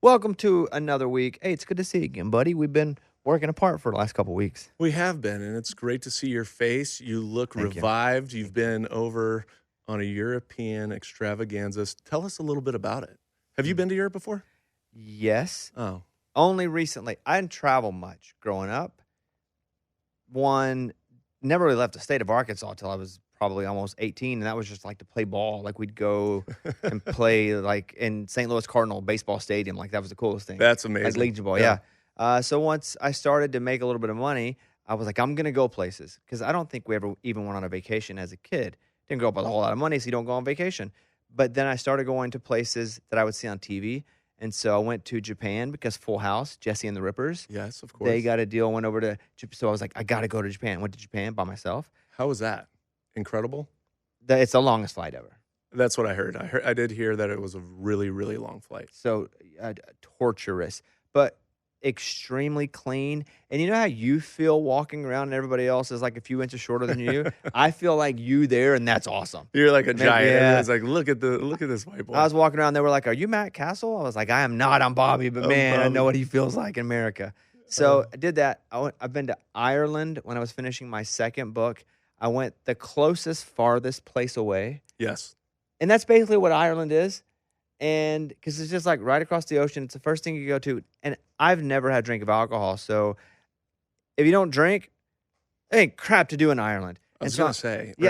Welcome to another week. Hey, it's good to see you again, buddy. We've been working apart for the last couple weeks. We have been, and it's great to see your face. You look Thank you. revived. You've been over on a European extravaganza. Tell us a little bit about it. Have you been to Europe before? Yes, Oh, only recently. I didn't travel much growing up. Never really left the state of Arkansas until I was probably almost 18, and that was just like to play ball. Like we'd go and play like in St. Louis Cardinal baseball stadium. Like that was the coolest thing. that's Like amazing. Legion Ball, yeah. So once I started to make a little bit of money, I was like, I'm gonna go places because I don't think we ever even went on a vacation as a kid. Didn't grow up with a whole lot of money, so you don't go on vacation. But then I started going to places that I would see on TV, and so I went to Japan because Full House, Jesse and the Rippers. Yes, of course. They got a deal. Went over to so I was like, I got to go to Japan. Went to Japan by myself. How was that? Incredible? It's the longest flight ever. That's what I heard. I did hear that it was a really, really long flight. So torturous, but extremely clean. And you know how you feel walking around and everybody else is like a few inches shorter than you? I feel like you there, and that's awesome. You're like a giant. Yeah. It's like, look at this white boy. I was walking around. They were like, "Are you Matt Castle?" I was like, "I am not. I'm Bobby, but I'm man, I Bobby. know what he feels like in America." So I did that. I've been to Ireland when I was finishing my second book. I went the closest, farthest place away. Yes. And that's basically what Ireland is. And because it's just like right across the ocean, it's the first thing you go to. And I've never had a drink of alcohol. So if you don't drink, it ain't crap to do in Ireland. I was And so going to say, yeah,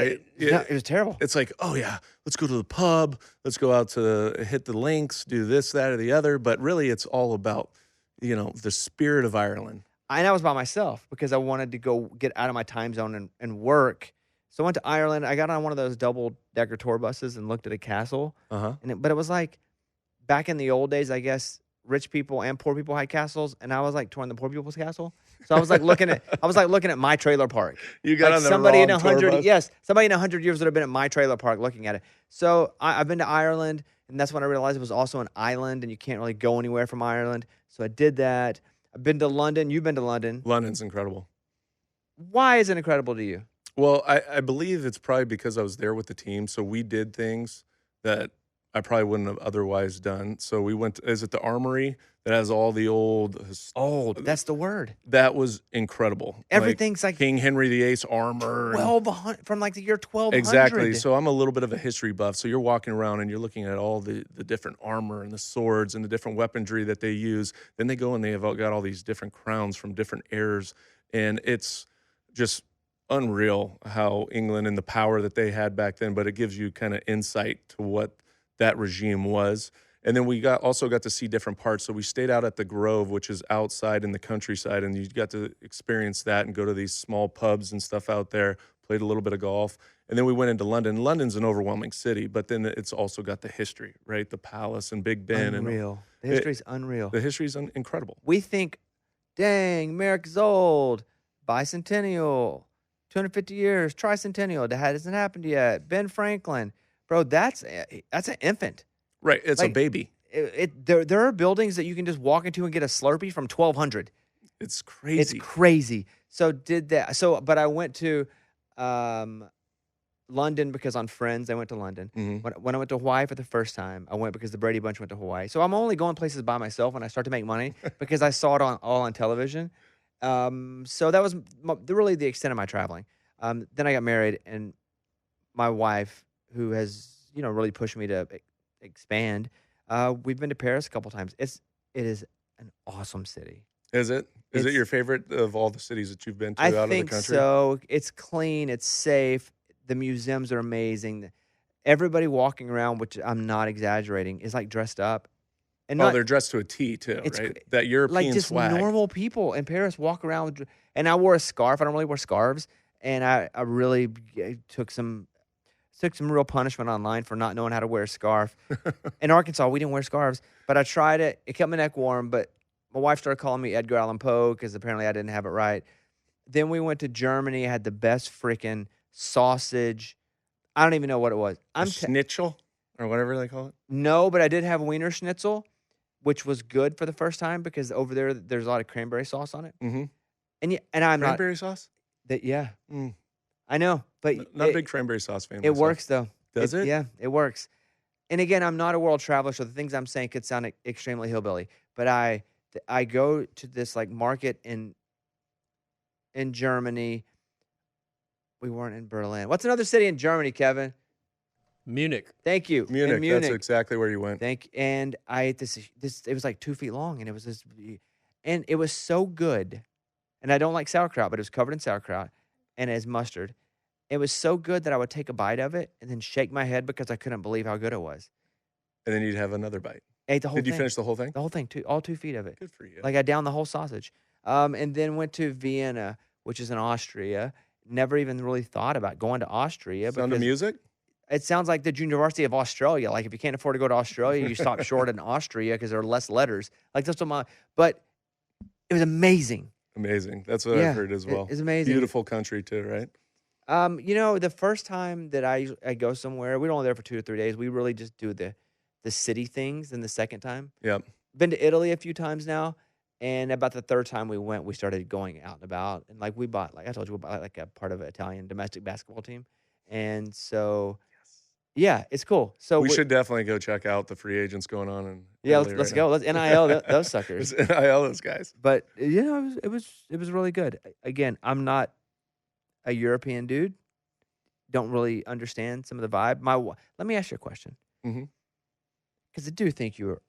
right? it was terrible. It's like, oh yeah, let's go to the pub, let's go out to hit the links, do this, that, or the other. But really, it's all about, the spirit of Ireland. And I was by myself because I wanted to go get out of my time zone and work. So I went to Ireland. I got on one of those double-decker tour buses and looked at a castle. Uh-huh. But it was like back in the old days, I guess, rich people and poor people had castles, and I was like touring the poor people's castle. So I was like looking at my trailer park. You got Like on the somebody in wrong tour 100 bus? yes, somebody in 100 years would have been at my trailer park looking at it. So I've been to Ireland, and that's when I realized it was also an island, and you can't really go anywhere from Ireland. So I did that. I've been to London. You've been to London. London's incredible. Why is it incredible to you? Well, I believe it's probably because I was there with the team, so we did things that I probably wouldn't have otherwise done. So we went is it the Armory that has all the old Old. That's the word. that was incredible. Everything's like King Henry VIII's armor. and- 1200 from like the year 1200. Exactly. So I'm a little bit of a history buff. So you're walking around and you're looking at all the different armor and the swords and the different weaponry that they use. Then they go and they have got all these different crowns from different eras. And it's just unreal how England and the power that they had back then. But it gives you kind of insight to what that regime was. And then we also got to see different parts. So we stayed out at the Grove, which is outside in the countryside, and you got to experience that and go to these small pubs and stuff out there, played a little bit of golf. And then we went into London. London's an overwhelming city, but then it's also got the history, right? The palace and Big Ben. Unreal. The history's unreal. The history's incredible. We think, dang, America's old. Bicentennial. 250 years. Tricentennial. That hasn't happened yet. Ben Franklin. Bro, that's an infant. Right. It's a Like, baby. There are buildings that you can just walk into and get a Slurpee from 1200. It's crazy. It's crazy. So did that. So, but I went to London because on Friends, I went to London. Mhm. When I went to Hawaii for the first time, I went because the Brady Bunch went to Hawaii. So I'm only going places by myself when I start to make money because I saw it all on television. So that was really the extent of my traveling. Then I got married, and my wife, who has really pushed me to expand, we've been to Paris a couple times. It is an awesome city. Is it? Is it It's- your favorite of all the cities that you've been to I out of the think country? so. It's clean. It's safe. The museums are amazing. Everybody walking around, which I'm not exaggerating, is like dressed up. And Oh, they're dressed to a T too, It's right? cra- That European like just swag. normal people in Paris walk around. And I wore a scarf. I don't really wear scarves. And I really took some real punishment online for not knowing how to wear a scarf. In Arkansas, we didn't wear scarves, but I tried it. It kept my neck warm, but my wife started calling me Edgar Allan Poe because apparently I didn't have it right. Then we went to Germany, had the best freaking sausage. I don't even know what it was. Schnitzel or whatever they call it. No, but I did have Wiener Schnitzel, which was good for the first time because over there's a lot of cranberry sauce on it. Mm-hmm. And I'm Cranberry sauce? not, yeah, Mm. I know, but Not a big cranberry sauce fan. it myself. works though. Does it? Yeah, it works. and again, I'm not a world traveler, so the things I'm saying could sound extremely hillbilly. But I go to this like market in Germany. We weren't in Berlin. What's another city in Germany, Kevin? Munich. Thank you. Munich. In Munich. That's exactly where you went. And I ate this. It was like 2 feet long, and it was this, and it was so good. And I don't like sauerkraut, but it was covered in sauerkraut and as mustard. It was so good that I would take a bite of it and then shake my head because I couldn't believe how good it was. And then you'd have another bite. Ate the whole thing. Did you finish the whole thing? The whole thing, all 2 feet of it. Good for you. Like I downed the whole sausage. And then went to Vienna, which is in Austria. Never even really thought about going to Austria. Sound of Music? It sounds like the University of Australia. Like if you can't afford to go to Australia, you stop short in Austria because there are less letters. Like that's what but it was amazing. Amazing. That's what I've heard as well. It's amazing. Beautiful country too, right? The first time that I go somewhere, we were only there for 2 to 3 days. We really just do the city things. And the second time, been to Italy a few times now, and about the third time we went, we started going out and about, and like we bought, like I told you, we bought like a part of an Italian domestic basketball team, and so yeah, it's cool. So we should definitely go check out the free agents going on in Italy. Italy Let's right go. now. Let's NIL those suckers. Let's NIL those guys. But it was really good. Again, I'm not a European dude. Don't really understand some of the vibe. Let me ask you a question. Because I do think you're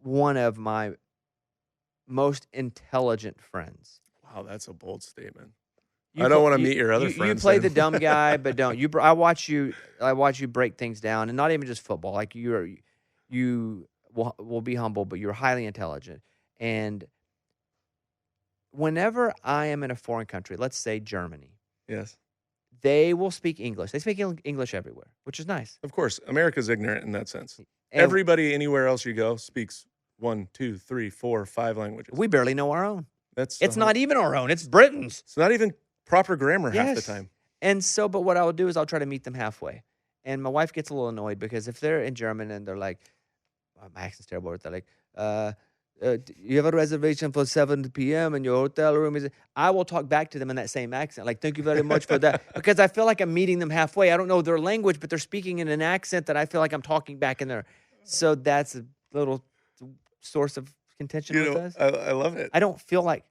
one of my most intelligent friends. Wow, that's a bold statement. I don't want to meet your other friends. You play the dumb guy, but don't. I watch you break things down, and not even just football. Like you will be humble, but you're highly intelligent. And whenever I am in a foreign country, let's say Germany, yes, they will speak English. They speak English everywhere, which is nice. Of course, America's ignorant in that sense. And everybody anywhere else you go speaks 1, 2, 3, 4, 5 languages. We barely know our own. It's not even our own. It's Britain's. It's not even proper grammar half the time. And so, but what I'll do is I'll try to meet them halfway. And my wife gets a little annoyed because if they're in German and they're like, my accent's terrible, they're like, you have a reservation for 7 p.m. and your hotel room is, I will talk back to them in that same accent. Like, thank you very much for that. Because I feel like I'm meeting them halfway. I don't know their language, but they're speaking in an accent that I feel like I'm talking back in there. So that's a little source of contention with us. I love it. I don't feel like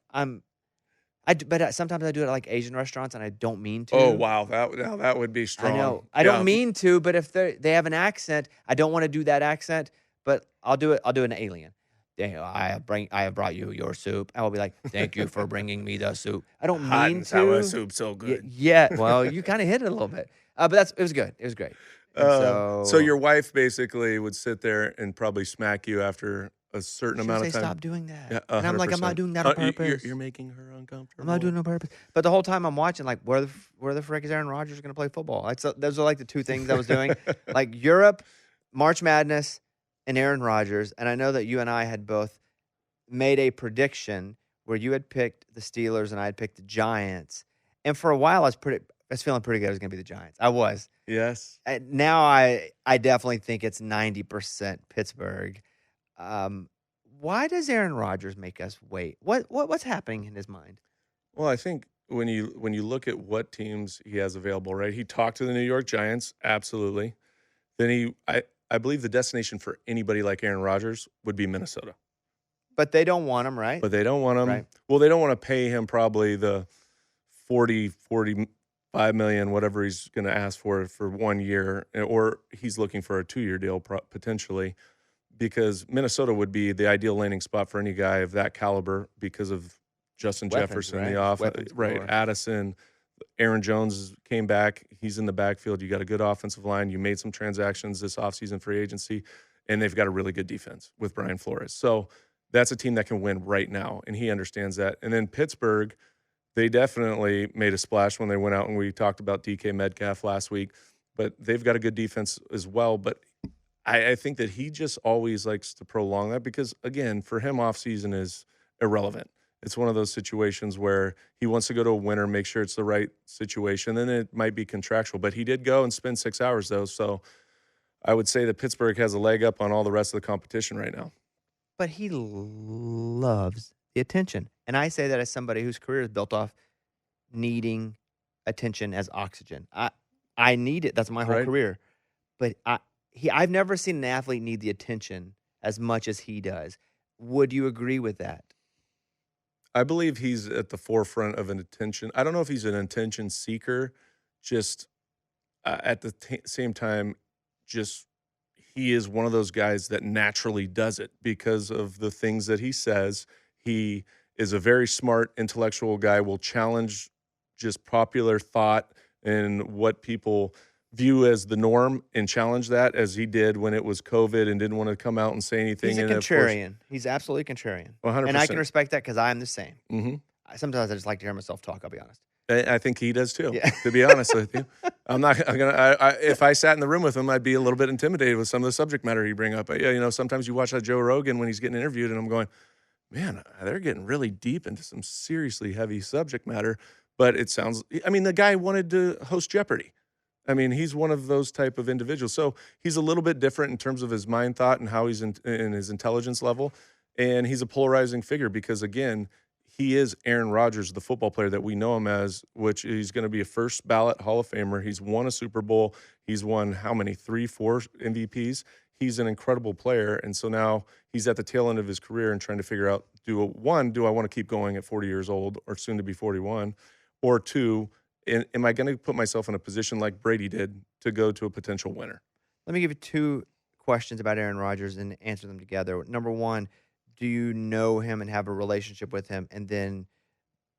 but sometimes I do it at like Asian restaurants and I don't mean to. Oh, wow. That would be strong. I know. I don't mean to, but if they have an accent, I don't want to do that accent, but I'll do an alien. I have brought you your soup. I will be like, thank you for bringing me the soup. I don't mean Hot and to. sour soup, so good. Yeah. Well, you kind of hit it a little bit. But it was good. It was great. So your wife basically would sit there and probably smack you after a certain amount of time. Stop doing that. Yeah, and I'm like, I'm not doing that on purpose. You're making her uncomfortable. I'm not doing it on purpose. But the whole time I'm watching, like, where the frick is Aaron Rodgers going to play football? Like, so those are like the two things I was doing. Like Europe, March Madness, and Aaron Rodgers. And I know that you and I had both made a prediction where you had picked the Steelers and I had picked the Giants. And for a while, I was feeling pretty good. It was going to be the Giants. I was. Yes. Now I definitely think it's 90% Pittsburgh. Why does Aaron Rodgers make us wait? What's happening in his mind? Well, I think when you look at what teams he has available, right? He talked to the New York Giants, absolutely. Then I believe the destination for anybody like Aaron Rodgers would be Minnesota. But they don't want him, right? But they don't want him. Right. Well, they don't want to pay him probably the 45 million, whatever he's going to ask for 1 year, or he's looking for a 2-year deal potentially, because Minnesota would be the ideal landing spot for any guy of that caliber because of Justin Jefferson, right? the offense, right? Addison, Aaron Jones came back. He's in the backfield. You got a good offensive line. You made some transactions this offseason free agency, and they've got a really good defense with Brian Flores. So that's a team that can win right now, and he understands that. And then Pittsburgh, they definitely made a splash when they went out, and we talked about DK Metcalf last week, but they've got a good defense as well. But I think that he just always likes to prolong that because, again, for him, offseason is irrelevant. It's one of those situations where he wants to go to a winner, make sure it's the right situation. Then it might be contractual. But he did go and spend 6 hours, though. So I would say that Pittsburgh has a leg up on all the rest of the competition right now. But he loves the attention. And I say that as somebody whose career is built off needing attention as oxygen. I need it. That's my whole career. But I've never seen an athlete need the attention as much as he does. Would you agree with that? I believe he's at the forefront of an attention. I don't know if he's an attention seeker, just at the same time, just he is one of those guys that naturally does it because of the things that he says. He is a very smart, intellectual guy, will challenge just popular thought and what people view as the norm and challenge that, as he did when it was COVID and didn't want to come out and say anything. He's a and of course, contrarian. He's absolutely contrarian. 100%. And I can respect that because I'm the same. Mm-hmm. Sometimes I just like to hear myself talk, I'll be honest. I think he does too, Yeah. to be honest with you. I'm gonna. If I sat in the room with him, I'd be a little bit intimidated with some of the subject matter he bring up. But yeah, you know, sometimes you watch Joe Rogan when he's getting interviewed, and I'm going, man, they're getting really deep into some seriously heavy subject matter. But it sounds. I mean, the guy wanted to host Jeopardy. I mean, he's one of those type of individuals. So he's a little bit different in terms of his mind thought and how he's in his intelligence level, and he's a polarizing figure because again, he is Aaron Rodgers, the football player that we know him as, which he's going to be a first ballot Hall of Famer. He's won a Super Bowl. He's won how many? 3, 4 MVPs. He's an incredible player. And so now he's at the tail end of his career and trying to figure out, do I want to keep going at 40 years old or soon to be 41? Or 2, am I going to put myself in a position like Brady did to go to a potential winner? Let me give you 2 questions about Aaron Rodgers and answer them together. Number 1, do you know him and have a relationship with him? And then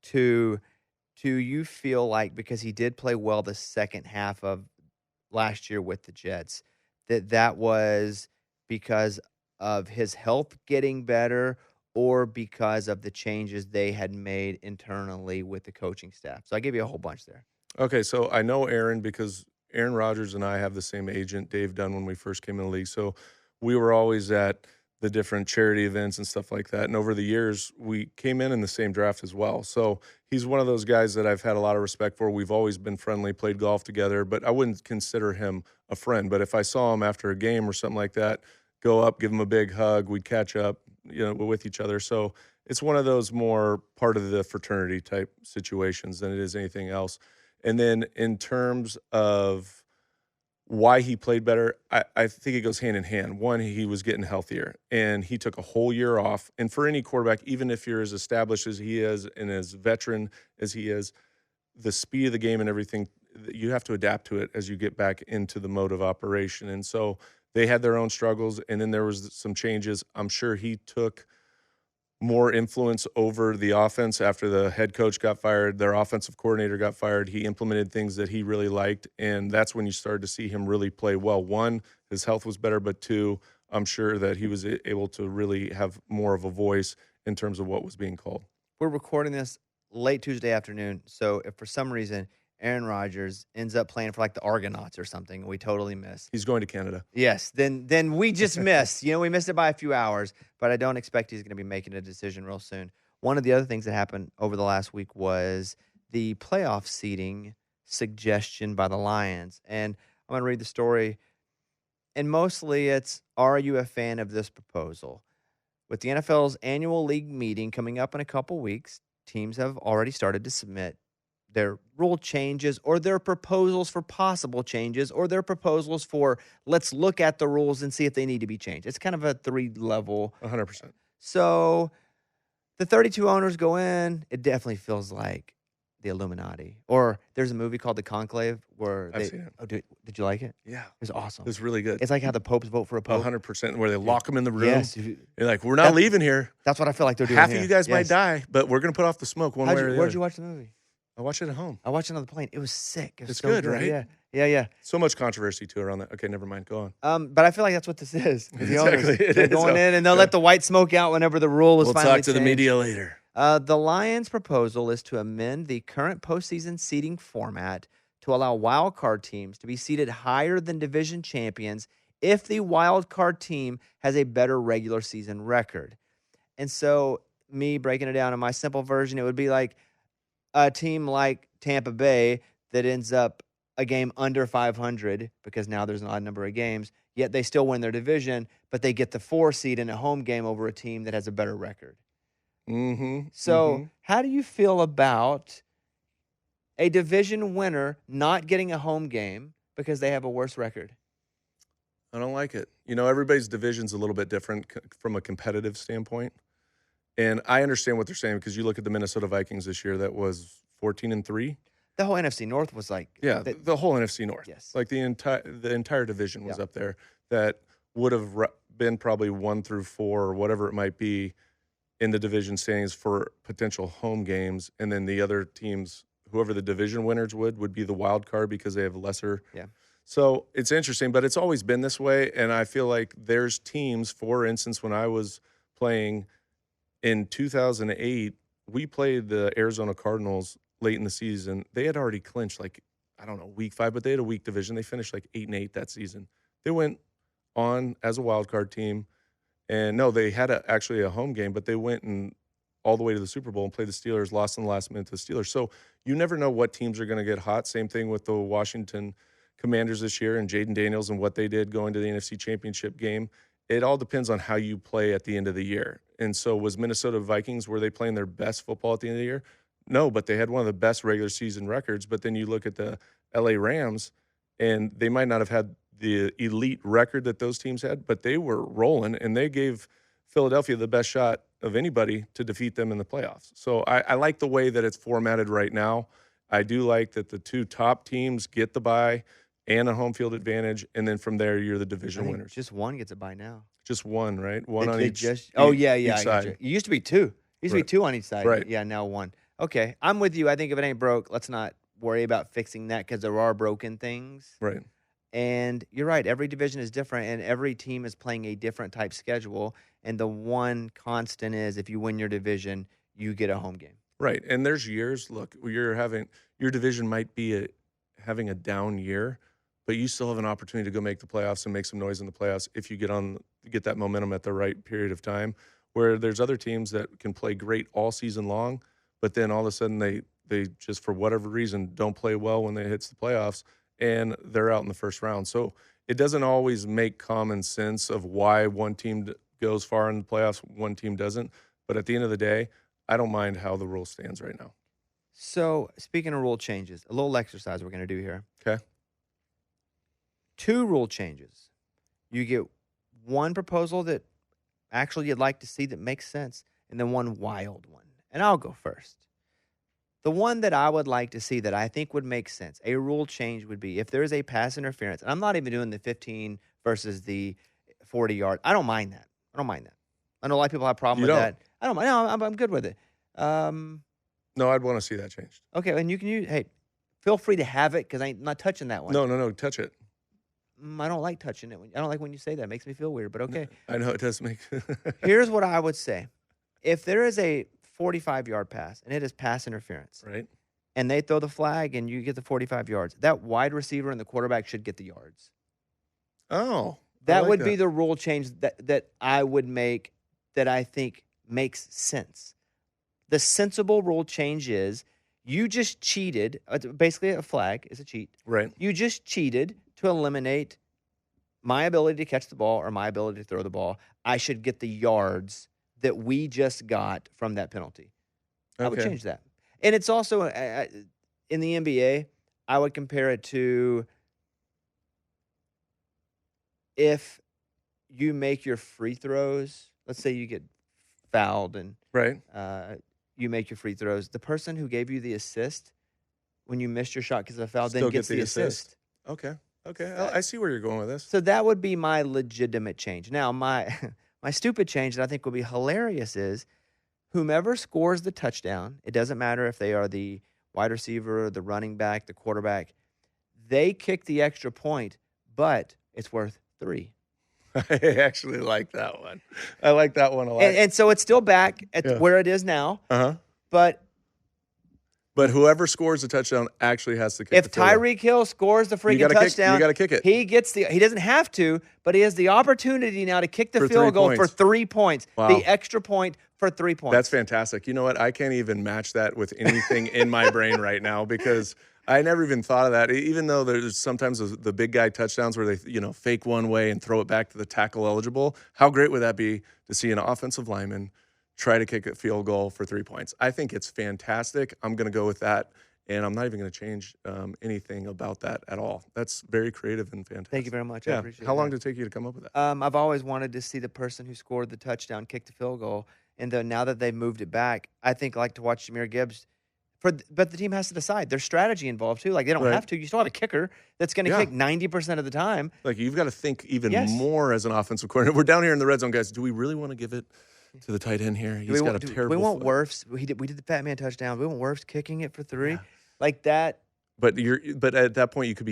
2, do you feel like because he did play well the second half of last year with the Jets, that was because of his health getting better or because of the changes they had made internally with the coaching staff? So I gave you a whole bunch there. Okay, so I know Aaron because Aaron Rodgers and I have the same agent, Dave Dunn, when we first came in the league. So we were always at the different charity events and stuff like that. And over the years, we came in the same draft as well. So he's one of those guys that I've had a lot of respect for. We've always been friendly, played golf together, but I wouldn't consider him a friend. But if I saw him after a game or something like that, go up, give him a big hug, we'd catch up, you know, with each other. So it's one of those more part of the fraternity type situations than it is anything else. And then in terms of why he played better, I think it goes hand in hand. 1, he was getting healthier, and he took a whole year off. And for any quarterback, even if you're as established as he is and as veteran as he is, the speed of the game and everything, you have to adapt to it as you get back into the mode of operation. And so they had their own struggles, and then there was some changes. I'm sure he took more influence over the offense after the head coach got fired, their offensive coordinator got fired. He implemented things that he really liked, and that's when you started to see him really play well. 1, his health was better, but 2, I'm sure that he was able to really have more of a voice in terms of what was being called. We're recording this late Tuesday afternoon, so if for some reason Aaron Rodgers ends up playing for like the Argonauts or something, we totally miss. He's going to Canada. Yes, then we just missed. You know, we missed it by a few hours, but I don't expect he's going to be making a decision real soon. One of the other things that happened over the last week was the playoff seeding suggestion by the Lions. And I'm going to read the story. And mostly it's, are you a fan of this proposal? With the NFL's annual league meeting coming up in a couple weeks, teams have already started to submit their rule changes or their proposals for possible changes or their proposals for let's look at the rules and see if they need to be changed. It's kind of a 3-level. 100%. So the 32 owners go in. It definitely feels like the Illuminati. Or there's a movie called The Conclave where I've seen it. Oh, did you like it? Yeah. It was awesome. It was really good. It's like how the popes vote for a pope. 100%, where they lock them in the room. Yes. You're like, we're not leaving here. That's what I feel like they're doing Half here. of you guys might Yes. die, but we're going to put off the smoke one way or the other. Where'd you watch the movie? I watched it at home. I watched it on the plane. It was sick. It was It's so good, right? Yeah. Yeah. So much controversy too around that. Okay, never mind. Go on. But I feel like that's what this is. The owners. Exactly. It They're is. going in and they'll let the white smoke out whenever the rule was We'll finally talk to the changed. media later. The Lions' proposal is to amend the current postseason seeding format to allow wild card teams to be seeded higher than division champions if the wild card team has a better regular season record. And so, me breaking it down in my simple version, it would be like a team like Tampa Bay that ends up a game under 500 because now there's an odd number of games, yet they still win their division, but they get the 4 seed in a home game over a team that has a better record. So how do you feel about a division winner not getting a home game because they have a worse record? I don't like it. You know, everybody's division's a little bit different from a competitive standpoint. And I understand what they're saying because you look at the Minnesota Vikings this year that was 14-3. The whole NFC North was like Yeah, the whole NFC North. Yes. Like the entire division was Yeah. up there that would have been probably 1-4 or whatever it might be in the division standings for potential home games, and then the other teams, whoever the division winners would be the wild card because they have lesser. Yeah. So it's interesting, but it's always been this way, and I feel like there's teams, for instance, when I was playing in 2008, we played the Arizona Cardinals late in the season. They had already clinched, like, I don't know, week 5, but they had a weak division. They finished like 8-8 that season. They went on as a wild card team. And no, they had actually a home game, but they went and all the way to the Super Bowl and played the Steelers, lost in the last minute to the Steelers. So you never know what teams are going to get hot. Same thing with the Washington Commanders this year and Jaden Daniels and what they did going to the NFC Championship game. It all depends on how you play at the end of the year. And so was Minnesota Vikings, were they playing their best football at the end of the year? No, but they had one of the best regular season records. But then you look at the LA Rams, and they might not have had the elite record that those teams had, but they were rolling, and they gave Philadelphia the best shot of anybody to defeat them in the playoffs. So I like the way that it's formatted right now. I do like that the 2 top teams get the bye and a home field advantage, and then from there you're the division winners. Just one gets a bye now. Just one, right? One on each. Each side. It used to be 2. It used to be 2 on each side. Right. Yeah, now 1. Okay, I'm with you. I think if it ain't broke, let's not worry about fixing that because there are broken things. Right. And you're right. Every division is different, and every team is playing a different type schedule. And the one constant is if you win your division, you get a home game. Right. And there's years, look, your division might be having a down year, but you still have an opportunity to go make the playoffs and make some noise in the playoffs if you get that momentum at the right period of time. Where there's other teams that can play great all season long, but then all of a sudden they just, for whatever reason, don't play well when they hit the playoffs, and they're out in the first round. So it doesn't always make common sense of why one team goes far in the playoffs, one team doesn't. But at the end of the day, I don't mind how the rule stands right now. So speaking of rule changes, a little exercise we're going to do here. Okay. 2 rule changes. You get one proposal that actually you'd like to see that makes sense, and then one wild one. And I'll go first. The one that I would like to see that I think would make sense, a rule change would be if there is a pass interference, and I'm not even doing the 15 versus the 40-yard. I don't mind that. I know a lot of people have a problem with that. I don't mind. No, I'm good with it. No, I'd want to see that changed. Okay, and you can use, hey, feel free to have it because I'm not touching that one. No, touch it. I don't like touching it. I don't like when you say that. It makes me feel weird, but okay. I know it does make. Here's what I would say. If there is a 45-yard pass and it is pass interference, right, and they throw the flag and you get the 45 yards, that wide receiver and the quarterback should get the yards. Oh. That would be the rule change that I would make that I think makes sense. The sensible rule change is you just cheated. Basically, a flag is a cheat. Right. You just cheated to eliminate my ability to catch the ball or my ability to throw the ball. I should get the yards that we just got from that penalty. I would change that. And it's also in the NBA, I would compare it to if you make your free throws, let's say you get fouled and right. You make your free throws, the person who gave you the assist when you missed your shot because of a foul Still then gets the assist. Okay. I see where you're going with this. So that would be my legitimate change. Now, my stupid change that I think would be hilarious is whomever scores the touchdown, it doesn't matter if they are the wide receiver, the running back, the quarterback, they kick the extra point, but it's worth 3. I actually like that one. I like that one a lot. And so it's still back at where it is now. Uh-huh. But whoever scores the touchdown actually has to kick if the field goal. Tyreek Hill scores the freaking touchdown, you got to kick it. He doesn't have to, but he has the opportunity now to kick the field goal for 3 points. Wow. The extra point for 3 points. That's fantastic. You know what? I can't even match that with anything in my brain right now because I never even thought of that. Even though there's sometimes the big guy touchdowns where they, fake one way and throw it back to the tackle eligible. How great would that be to see an offensive lineman try to kick a field goal for 3 points? I think it's fantastic. I'm going to go with that. and I'm not even going to change anything about that at all. That's very creative and fantastic. Thank you very much. I Yeah. appreciate How long that. did it take you to come up with that? I've always wanted to see the person who scored the touchdown kick the field goal, and then now that they've moved it back, I think I like to watch Jahmyr Gibbs. But the team has to decide. There's strategy involved too. Like they don't Right. have to. You still have a kicker that's going to Yeah. kick 90% of the time. Like you've got to think even Yes. more as an offensive coordinator. We're down here in the red zone, guys. Do we really want to give it to the tight end here? He's got a terrible. We want foot. Wirfs. We did the Fat Man touchdown. We want Wirfs kicking it for 3, Yeah. like that. But at that point you could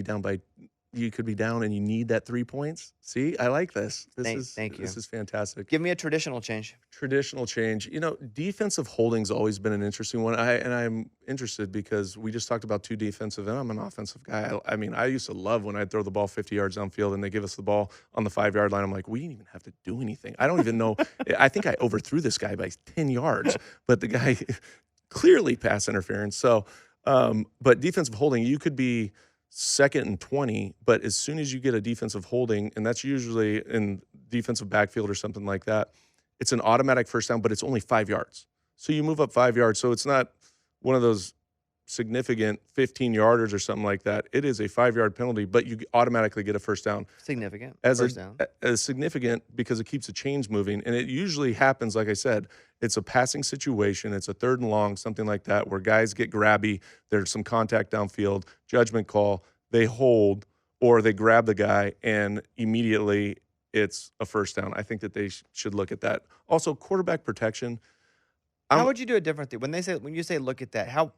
be down and you need that 3 points. See, I like this. Thank you. This is fantastic. Give me a traditional change. Traditional change. Defensive holding's always been an interesting one. I'm interested because we just talked about 2 defensive, and I'm an offensive guy. I mean, I used to love when I'd throw the ball 50 yards downfield and they give us the ball on the 5-yard line. I'm like, we didn't even have to do anything. I don't even know. I think I overthrew this guy by 10 yards, but the guy clearly pass interference. So, but defensive holding, you could be 2nd and 20, but as soon as you get a defensive holding, and that's usually in defensive backfield or something like that, it's an automatic first down, but it's only 5 yards. So you move up 5 yards. So it's not one of those significant 15-yarders or something like that. It is a 5-yard penalty, but you automatically get a first down. Significant. As first down. as significant because it keeps the chains moving. And it usually happens, like I said, it's a passing situation. It's a 3rd and long, something like that, where guys get grabby. There's some contact downfield, judgment call. They hold or they grab the guy, and immediately it's a first down. I think that they should look at that. Also, quarterback protection. How would you do it differently? When you say look at that, how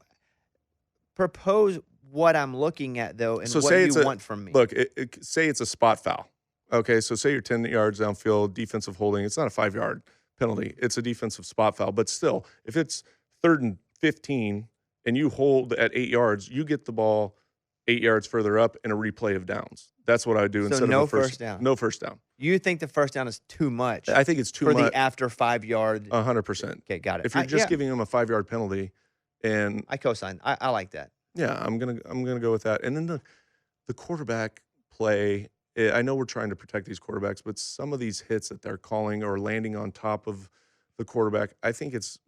propose what I'm looking at though, and So what say you it's want from me. Look, say it's a spot foul. Okay, so say you're 10 yards downfield, defensive holding. It's not a 5-yard penalty. It's a defensive spot foul. But still, if it's 3rd and 15 and you hold at 8 yards, you get the ball 8 yards further up in a replay of downs. That's what I would do instead no of a first down. No first down. You think the first down is too much? I think it's too for much. the after 5-yard. 100%. Okay, got it. If you're just giving them a 5-yard penalty, and I co-sign. I like that. yeah, I'm gonna go with that. And then the quarterback play. I know we're trying to protect these quarterbacks, but some of these hits that they're calling or landing on top of the quarterback, I think it's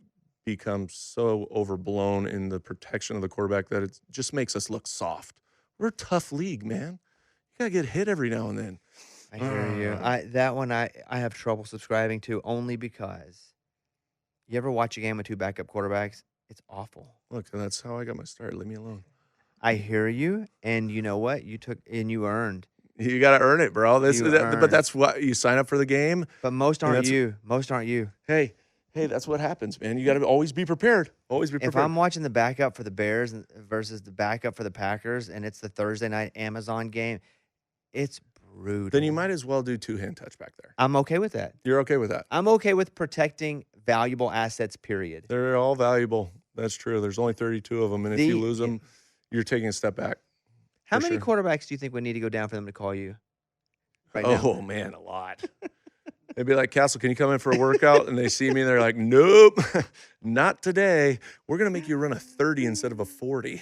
become so overblown in the protection of the quarterback that it just makes us look soft. We're a tough league, man. You gotta get hit every now and then. I hear you. That one I have trouble subscribing to only because you ever watch a game with 2 backup quarterbacks? It's awful. Look, that's how I got my start. Leave me alone. I hear you, and you know what? You took and you earned. You got to earn it, bro. But earned. that's what you sign up for the game. But most aren't you. Most aren't you. Hey, that's what happens, man. You got to always be prepared. Always be prepared. If I'm watching the backup for the Bears versus the backup for the Packers, and it's the Thursday night Amazon game, it's brutal. Then you might as well do 2-hand touch back there. I'm okay with that. You're okay with that? I'm okay with protecting valuable assets, period. They're all valuable. That's true. There's only 32 of them, and if you lose them, you're taking a step back. How many quarterbacks do you think would need to go down for them to call you? Right now? now? Man, a lot. They'd be like, Castle, can you come in for a workout? And they see me, and they're like, nope, not today. We're going to make you run a 30 instead of a 40.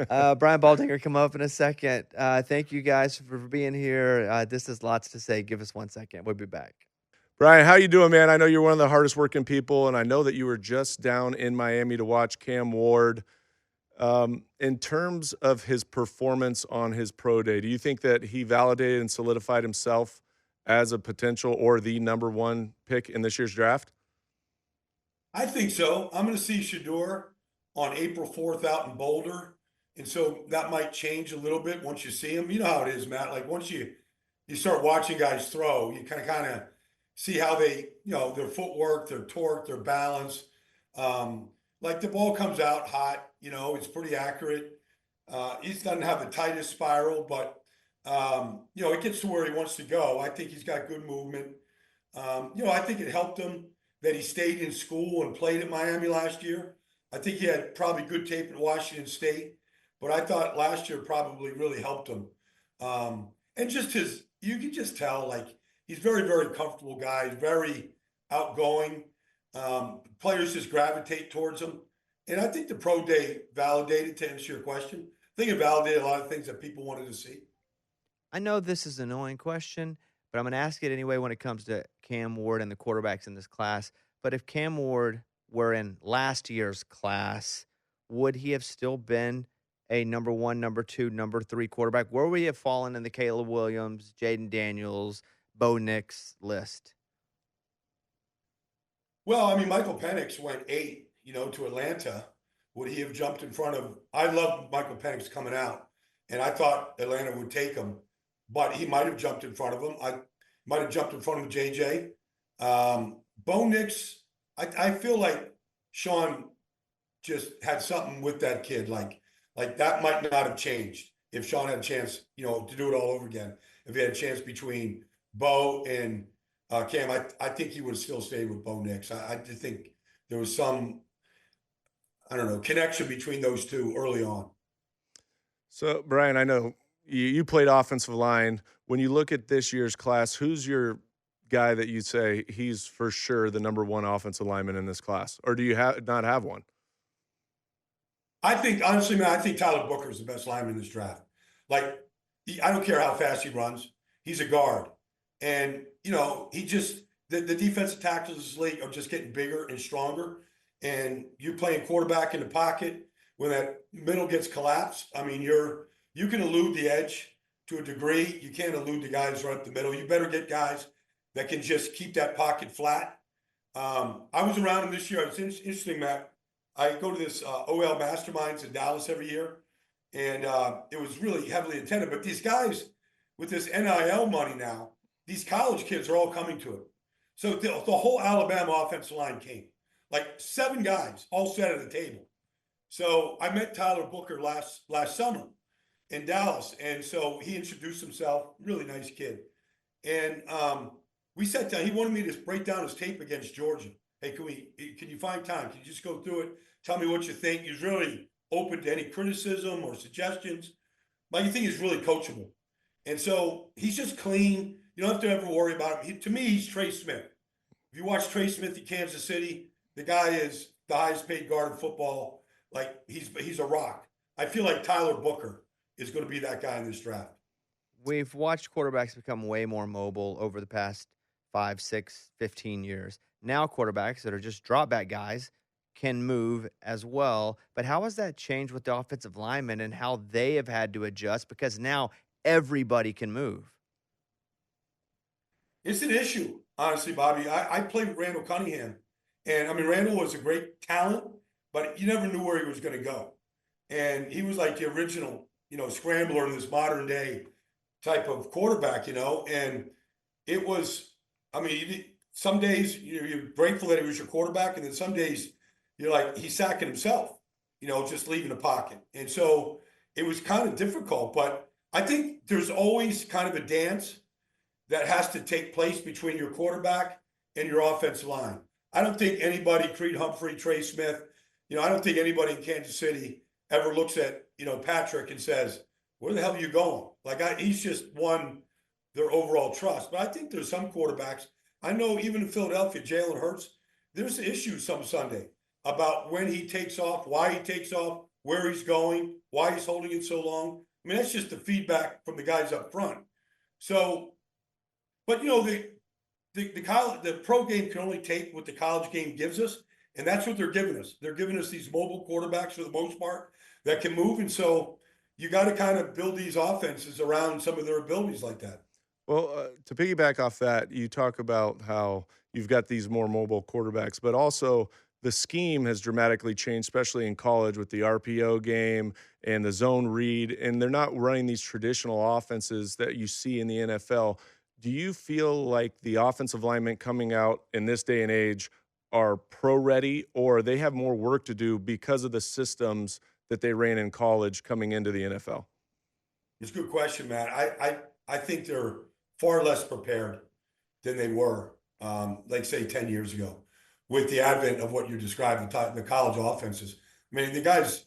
Brian Baldinger, come up in a second. Thank you guys for being here. This is lots to say. Give us 1 second. We'll be back. Brian, how you doing, man? I know you're one of the hardest working people, and I know that you were just down in Miami to watch Cam Ward. In terms of his performance on his pro day, do you think that he validated and solidified himself as a potential or the number 1 pick in this year's draft? I think so. I'm going to see Shador on April 4th out in Boulder. And so that might change a little bit once you see him. You know how it is, Matt. Like once you start watching guys throw, you kind of see how they, their footwork, their torque, their balance. Like the ball comes out hot, it's pretty accurate. He doesn't have the tightest spiral, but, it gets to where he wants to go. I think he's got good movement. I think it helped him that he stayed in school and played at Miami last year. I think he had probably good tape at Washington State, but I thought last year probably really helped him. And just you can just tell, like, he's very, very comfortable guy. He's very outgoing. Players just gravitate towards him. And I think the pro day validated, to answer your question, I think it validated a lot of things that people wanted to see. I know this is an annoying question, but I'm going to ask it anyway when it comes to Cam Ward and the quarterbacks in this class. But if Cam Ward were in last year's class, would he have still been a number one, number two, number three quarterback? Where would he have fallen in the Caleb Williams, Jaden Daniels, Bo Nix list? Well, I mean, Michael Penix went 8, to Atlanta. Would he have jumped in front of? I loved Michael Penix coming out, and I thought Atlanta would take him, but he might have jumped in front of him. I might have jumped in front of JJ. Bo Nix, I feel like Sean just had something with that kid. Like that might not have changed if Sean had a chance, to do it all over again. If he had a chance between Bo and Cam, I think he would still stay with Bo Nix. I just think there was some, I don't know, connection between those two early on. So, Brian, I know you played offensive line. When you look at this year's class, who's your guy that you say he's for sure the number one offensive lineman in this class? Or do you not have one? I think, honestly, man, I think Tyler Booker is the best lineman in this draft. Like, I don't care how fast he runs. He's a guard. And, he just, the defensive tackles in this league are just getting bigger and stronger. And you're playing quarterback in the pocket when that middle gets collapsed. I mean, you can elude the edge to a degree. You can't elude the guys right up the middle. You better get guys that can just keep that pocket flat. I was around him this year. It's interesting, Matt. I go to this OL Masterminds in Dallas every year, and it was really heavily attended. But these guys with this NIL money now, these college kids are all coming to it. So the whole Alabama offensive line came, like 7 guys all sat at the table. So I met Tyler Booker last summer in Dallas, and so he introduced himself. Really nice kid, and we sat down. He wanted me to break down his tape against Georgia. Hey, can you find time? Can you just go through it? Tell me what you think. He's really open to any criticism or suggestions. But you think he's really coachable. And so he's just clean. You don't have to ever worry about him. To me, he's Trey Smith. If you watch Trey Smith in Kansas City, the guy is the highest paid guard in football. Like, he's a rock. I feel like Tyler Booker is going to be that guy in this draft. We've watched quarterbacks become way more mobile over the past 5, 6, 15 years. Now quarterbacks that are just drop back guys can move as well. But how has that changed with the offensive linemen and how they have had to adjust? Because now everybody can move. It's an issue, honestly, Bobby. I played with Randall Cunningham. And, I mean, Randall was a great talent, but you never knew where he was going to go. And he was like the original, scrambler in this modern day type of quarterback, and it was, I mean, some days you're grateful that he was your quarterback, and then some days you're like, he's sacking himself, just leaving the pocket. And so it was kind of difficult, but I think there's always kind of a dance that has to take place between your quarterback and your offensive line. I don't think anybody, Creed Humphrey, Trey Smith, I don't think anybody in Kansas City ever looks at, Patrick and says, where the hell are you going? Like, he's just won their overall trust. But I think there's some quarterbacks. I know even in Philadelphia, Jalen Hurts, there's issues some Sunday about when he takes off, why he takes off, where he's going, why he's holding it so long. I mean, that's just the feedback from the guys up front. So, but the pro game can only take what the college game gives us, and that's what they're giving us. They're giving us these mobile quarterbacks for the most part that can move, and so you got to kind of build these offenses around some of their abilities like that. Well, to piggyback off that, you talk about how you've got these more mobile quarterbacks, but also the scheme has dramatically changed, especially in college with the RPO game and the zone read, and they're not running these traditional offenses that you see in the NFL. Do you feel like the offensive linemen coming out in this day and age are pro-ready, or they have more work to do because of the systems that they ran in college coming into the NFL? It's a good question, Matt. I think they're far less prepared than they were, like, say, 10 years ago, with the advent of what you described, the college offenses. I mean, the guys,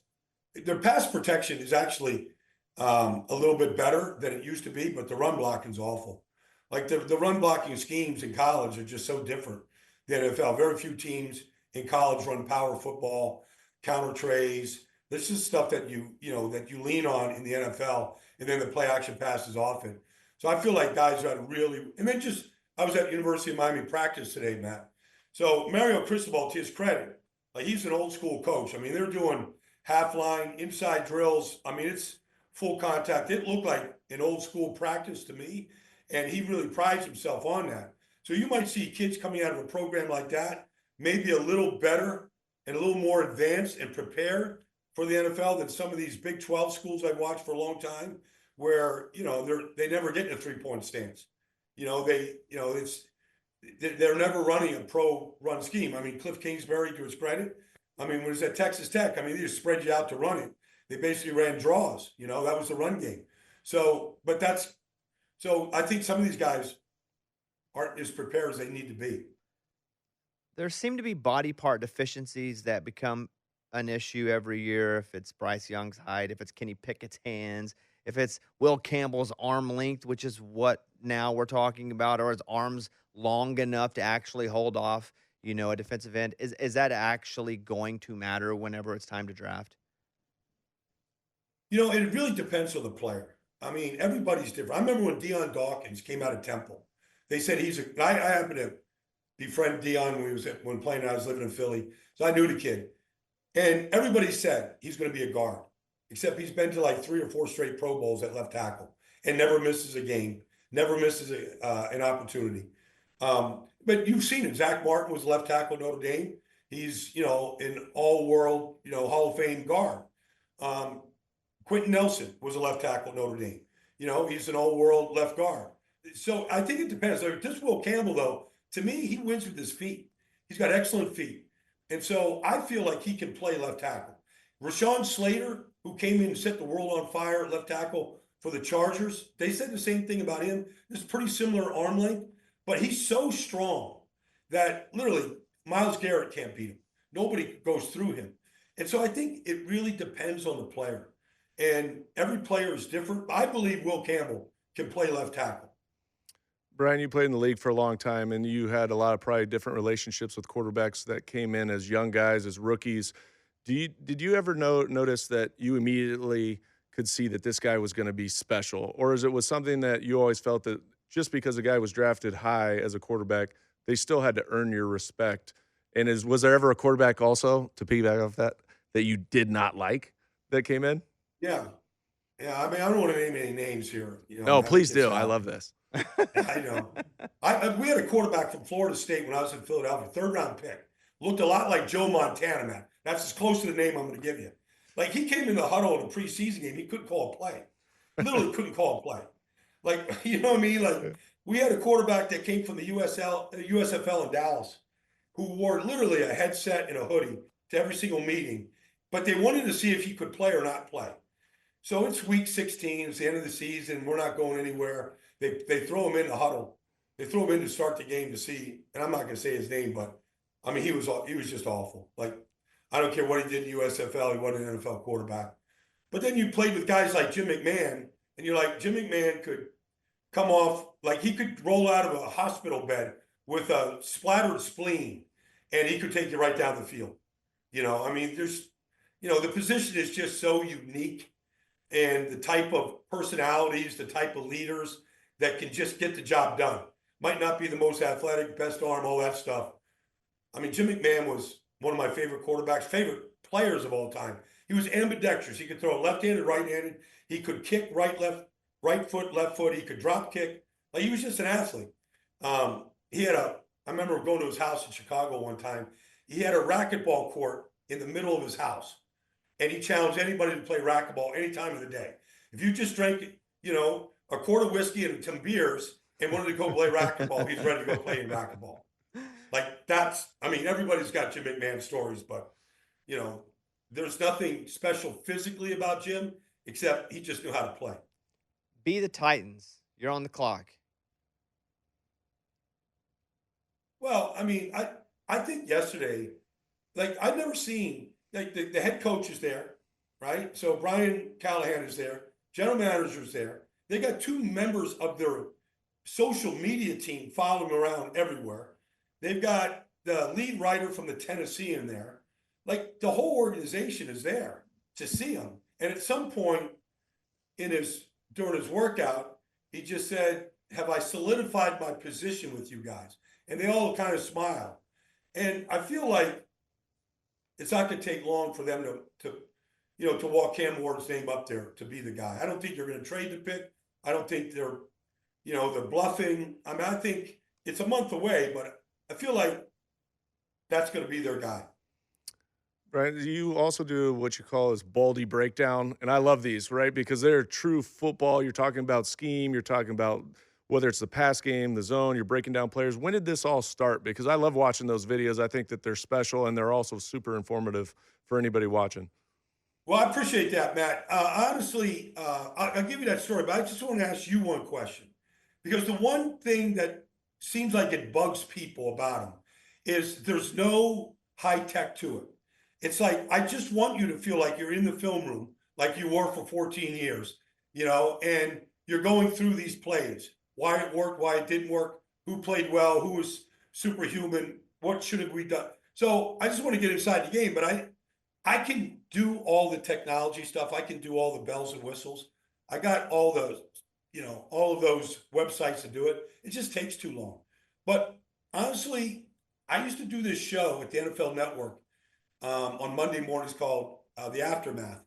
their pass protection is actually a little bit better than it used to be, but the run blocking is awful. Like, the run blocking schemes in college are just so different than NFL. Very few teams in college run power football, counter trays. This is stuff that you lean on in the NFL, and then the play action passes off it. So I feel like guys got to really, and then I was at University of Miami practice today, Matt. So Mario Cristobal, to his credit, like, he's an old school coach. I mean, they're doing half line, inside drills. I mean, it's full contact. It looked like an old school practice to me, and he really prides himself on that. So you might see kids coming out of a program like that, maybe a little better and a little more advanced and prepared for the NFL than some of these Big 12 schools I've watched for a long time, where they never get in a 3-point stance. They're never running a pro run scheme. I mean, Cliff Kingsbury, to his credit, I mean, when he was at Texas Tech, I mean, they just spread you out to run it. They basically ran draws. That was the run game. So I think some of these guys aren't as prepared as they need to be. There seem to be body part deficiencies that become an issue every year. If it's Bryce Young's height, if it's Kenny Pickett's hands, if it's Will Campbell's arm length, which is what now we're talking about, or his arms long enough to actually hold off, a defensive end. Is that actually going to matter whenever it's time to draft? It really depends on the player. I mean, everybody's different. I remember when Deion Dawkins came out of Temple. They said I happened to befriend Deion when playing. I was living in Philly, so I knew the kid. And everybody said he's going to be a guard, except he's been to like 3 or 4 straight Pro Bowls at left tackle and never misses a game, never misses an opportunity. But you've seen it. Zach Martin was left tackle at Notre Dame. He's, an all-world, Hall of Fame guard. Quentin Nelson was a left tackle at Notre Dame. He's an all-world left guard. So I think it depends. This Will Campbell, though, to me, he wins with his feet. He's got excellent feet. And so I feel like he can play left tackle. Rashawn Slater, who came in and set the world on fire at left tackle for the Chargers, they said the same thing about him. This is pretty similar arm length, but he's so strong that literally Myles Garrett can't beat him. Nobody goes through him. And so I think it really depends on the player. And every player is different. I believe Will Campbell can play left tackle. Brian, you played in the league for a long time, and you had a lot of probably different relationships with quarterbacks that came in as young guys, as rookies. Did you ever notice that you immediately could see that this guy was going to be special? Or was something that you always felt that just because a guy was drafted high as a quarterback, they still had to earn your respect? And was there ever a quarterback also, to piggyback off that you did not like that came in? Yeah. Yeah, I mean, I don't want to name any names here. No, please do. I love this. I know. We had a quarterback from Florida State when I was in Philadelphia, 3rd-round pick. Looked a lot like Joe Montana, man. That's as close to the name I'm going to give you. Like, he came in the huddle in a preseason game. He couldn't call a play. Literally couldn't call a play. Like, you know what I mean? Like, we had a quarterback that came from the USFL in Dallas who wore literally a headset and a hoodie to every single meeting, but they wanted to see if he could play or not play. So it's week 16. It's the end of the season. We're not going anywhere. They throw him in the huddle. They throw him in to start the game to see. And I'm not going to say his name, but I mean he was just awful. Like, I don't care what he did in USFL. He wasn't an NFL quarterback. But then you played with guys like Jim McMahon, and you're like, Jim McMahon could come off like he could roll out of a hospital bed with a splattered spleen, and he could take you right down the field. I mean, the position is just so unique. And the type of personalities, the type of leaders that can just get the job done. Might not be the most athletic, best arm, all that stuff. I mean, Jim McMahon was one of my favorite quarterbacks, favorite players of all time. He was ambidextrous. He could throw left-handed, right-handed. He could kick right, left, right foot, left foot. He could drop kick. Like, he was just an athlete. I remember going to his house in Chicago one time. He had a racquetball court in the middle of his house. And he challenged anybody to play racquetball any time of the day. If you just drank, a quart of whiskey and some beers and wanted to go play racquetball, he's ready to go play in racquetball. Like, everybody's got Jim McMahon stories, but, there's nothing special physically about Jim, except he just knew how to play. Be the Titans. You're on the clock. Well, I mean, I think yesterday, like, I've never seen, like, the head coach is there, right? So Brian Callahan is there. General manager is there. They got 2 members of their social media team following them around everywhere. They've got the lead writer from the Tennessee in there. Like, the whole organization is there to see him. And at some point during his workout, he just said, "Have I solidified my position with you guys?" And they all kind of smile. And I feel like it's not going to take long for them to to walk Cam Ward's name up there to be the guy. I don't think you're going to trade the pick. I don't think they're bluffing. I mean, I think it's a month away, but I feel like that's going to be their guy. Right. You also do what you call this Baldy breakdown. And I love these, right? Because they're true football. You're talking about scheme. You're talking about whether it's the pass game, the zone, you're breaking down players. When did this all start? Because I love watching those videos. I think that they're special and they're also super informative for anybody watching. Well, I appreciate that, Matt. Honestly, I'll give you that story, but I just want to ask you one question. Because the one thing that seems like it bugs people about him is there's no high tech to it. It's like, I just want you to feel like you're in the film room, like you were for 14 years, and you're going through these plays, why it worked, why it didn't work, who played well, who was superhuman, what should have we done. So I just want to get inside the game, but I can do all the technology stuff. I can do all the bells and whistles. I got all of those websites to do it. It just takes too long. But honestly, I used to do this show at the NFL Network on Monday mornings called The Aftermath.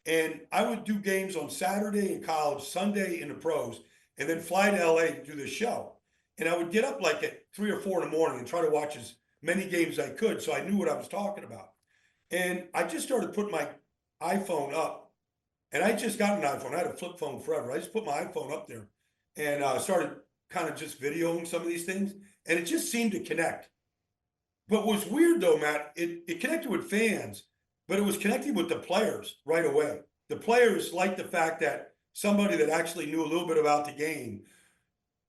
And I would do games on Saturday in college, Sunday in the pros, and then fly to LA to do the show. And I would get up like at 3 or 4 in the morning and try to watch as many games as I could so I knew what I was talking about. And I just started putting my iPhone up. And I just got an iPhone. I had a flip phone forever. I just put my iPhone up there and started kind of just videoing some of these things. And it just seemed to connect. But what's weird though, Matt, it connected with fans, but it was connecting with the players right away. The players liked the fact that somebody that actually knew a little bit about the game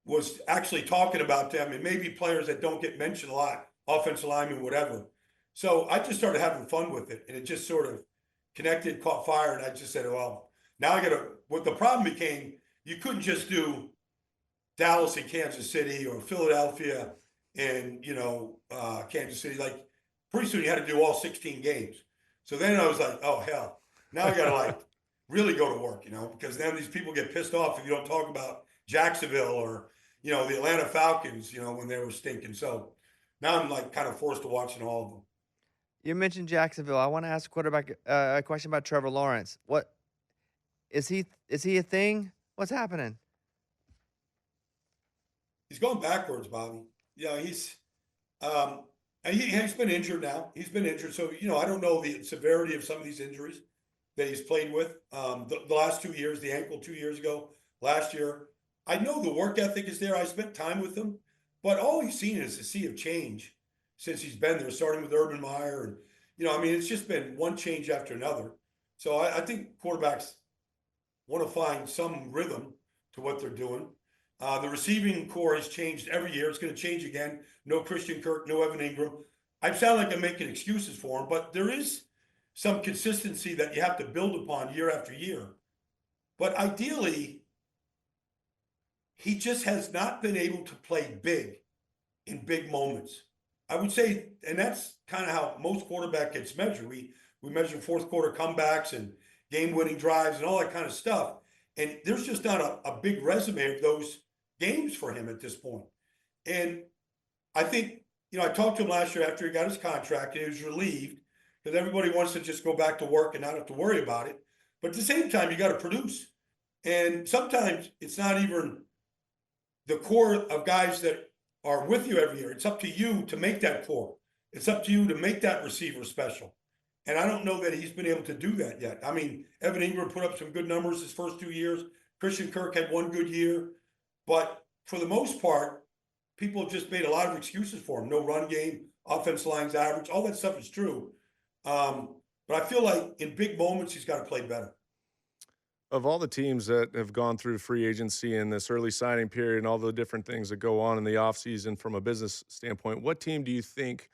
was actually talking about them, and maybe players that don't get mentioned a lot, offensive linemen, whatever. So I just started having fun with it, and it just sort of connected, caught fire, and I just said, well, now I got to. What the problem became, you couldn't just do Dallas and Kansas City or Philadelphia and Kansas City. Like pretty soon you had to do all 16 games. So then I was like, oh hell, now I got to like really go to work, because then these people get pissed off if you don't talk about Jacksonville or the Atlanta Falcons, when they were stinking. So now I'm like kind of forced to watching all of them. You mentioned Jacksonville. I want to ask a question about Trevor Lawrence. What is he? Is he a thing? What's happening? He's going backwards, Bobby. He's and he's been injured now. He's been injured, so I don't know the severity of some of these injuries that he's played with. The last 2 years, the ankle 2 years ago, last year. I know the work ethic is there. I spent time with him, but all he's seen is a sea of change since he's been there. Starting with Urban Meyer, and it's just been one change after another. So I think quarterbacks want to find some rhythm to what they're doing. The receiving core has changed every year. It's going to change again. No Christian Kirk, no Evan Ingram. I sound like I'm making excuses for him, but there is some consistency that you have to build upon year after year. But ideally, he just has not been able to play big in big moments. I would say, and that's kind of how most quarterback gets measured. We measure fourth quarter comebacks and game-winning drives and all that kind of stuff. And there's just not a big resume of those games for him at this point. And I think, I talked to him last year after he got his contract, and he was relieved because everybody wants to just go back to work and not have to worry about it. But at the same time, you got to produce. And sometimes it's not even the core of guys that are with you every year. It's up to you to make that core. It's up to you to make that receiver special. And I don't know that he's been able to do that yet. I mean, Evan Ingram put up some good numbers his first 2 years. Christian Kirk had one good year. But for the most part, people have just made a lot of excuses for him. No run game, offense line's average. All that stuff is true. But I feel like in big moments, he's got to play better. Of all the teams that have gone through free agency and this early signing period and all the different things that go on in the offseason from a business standpoint, what team do you think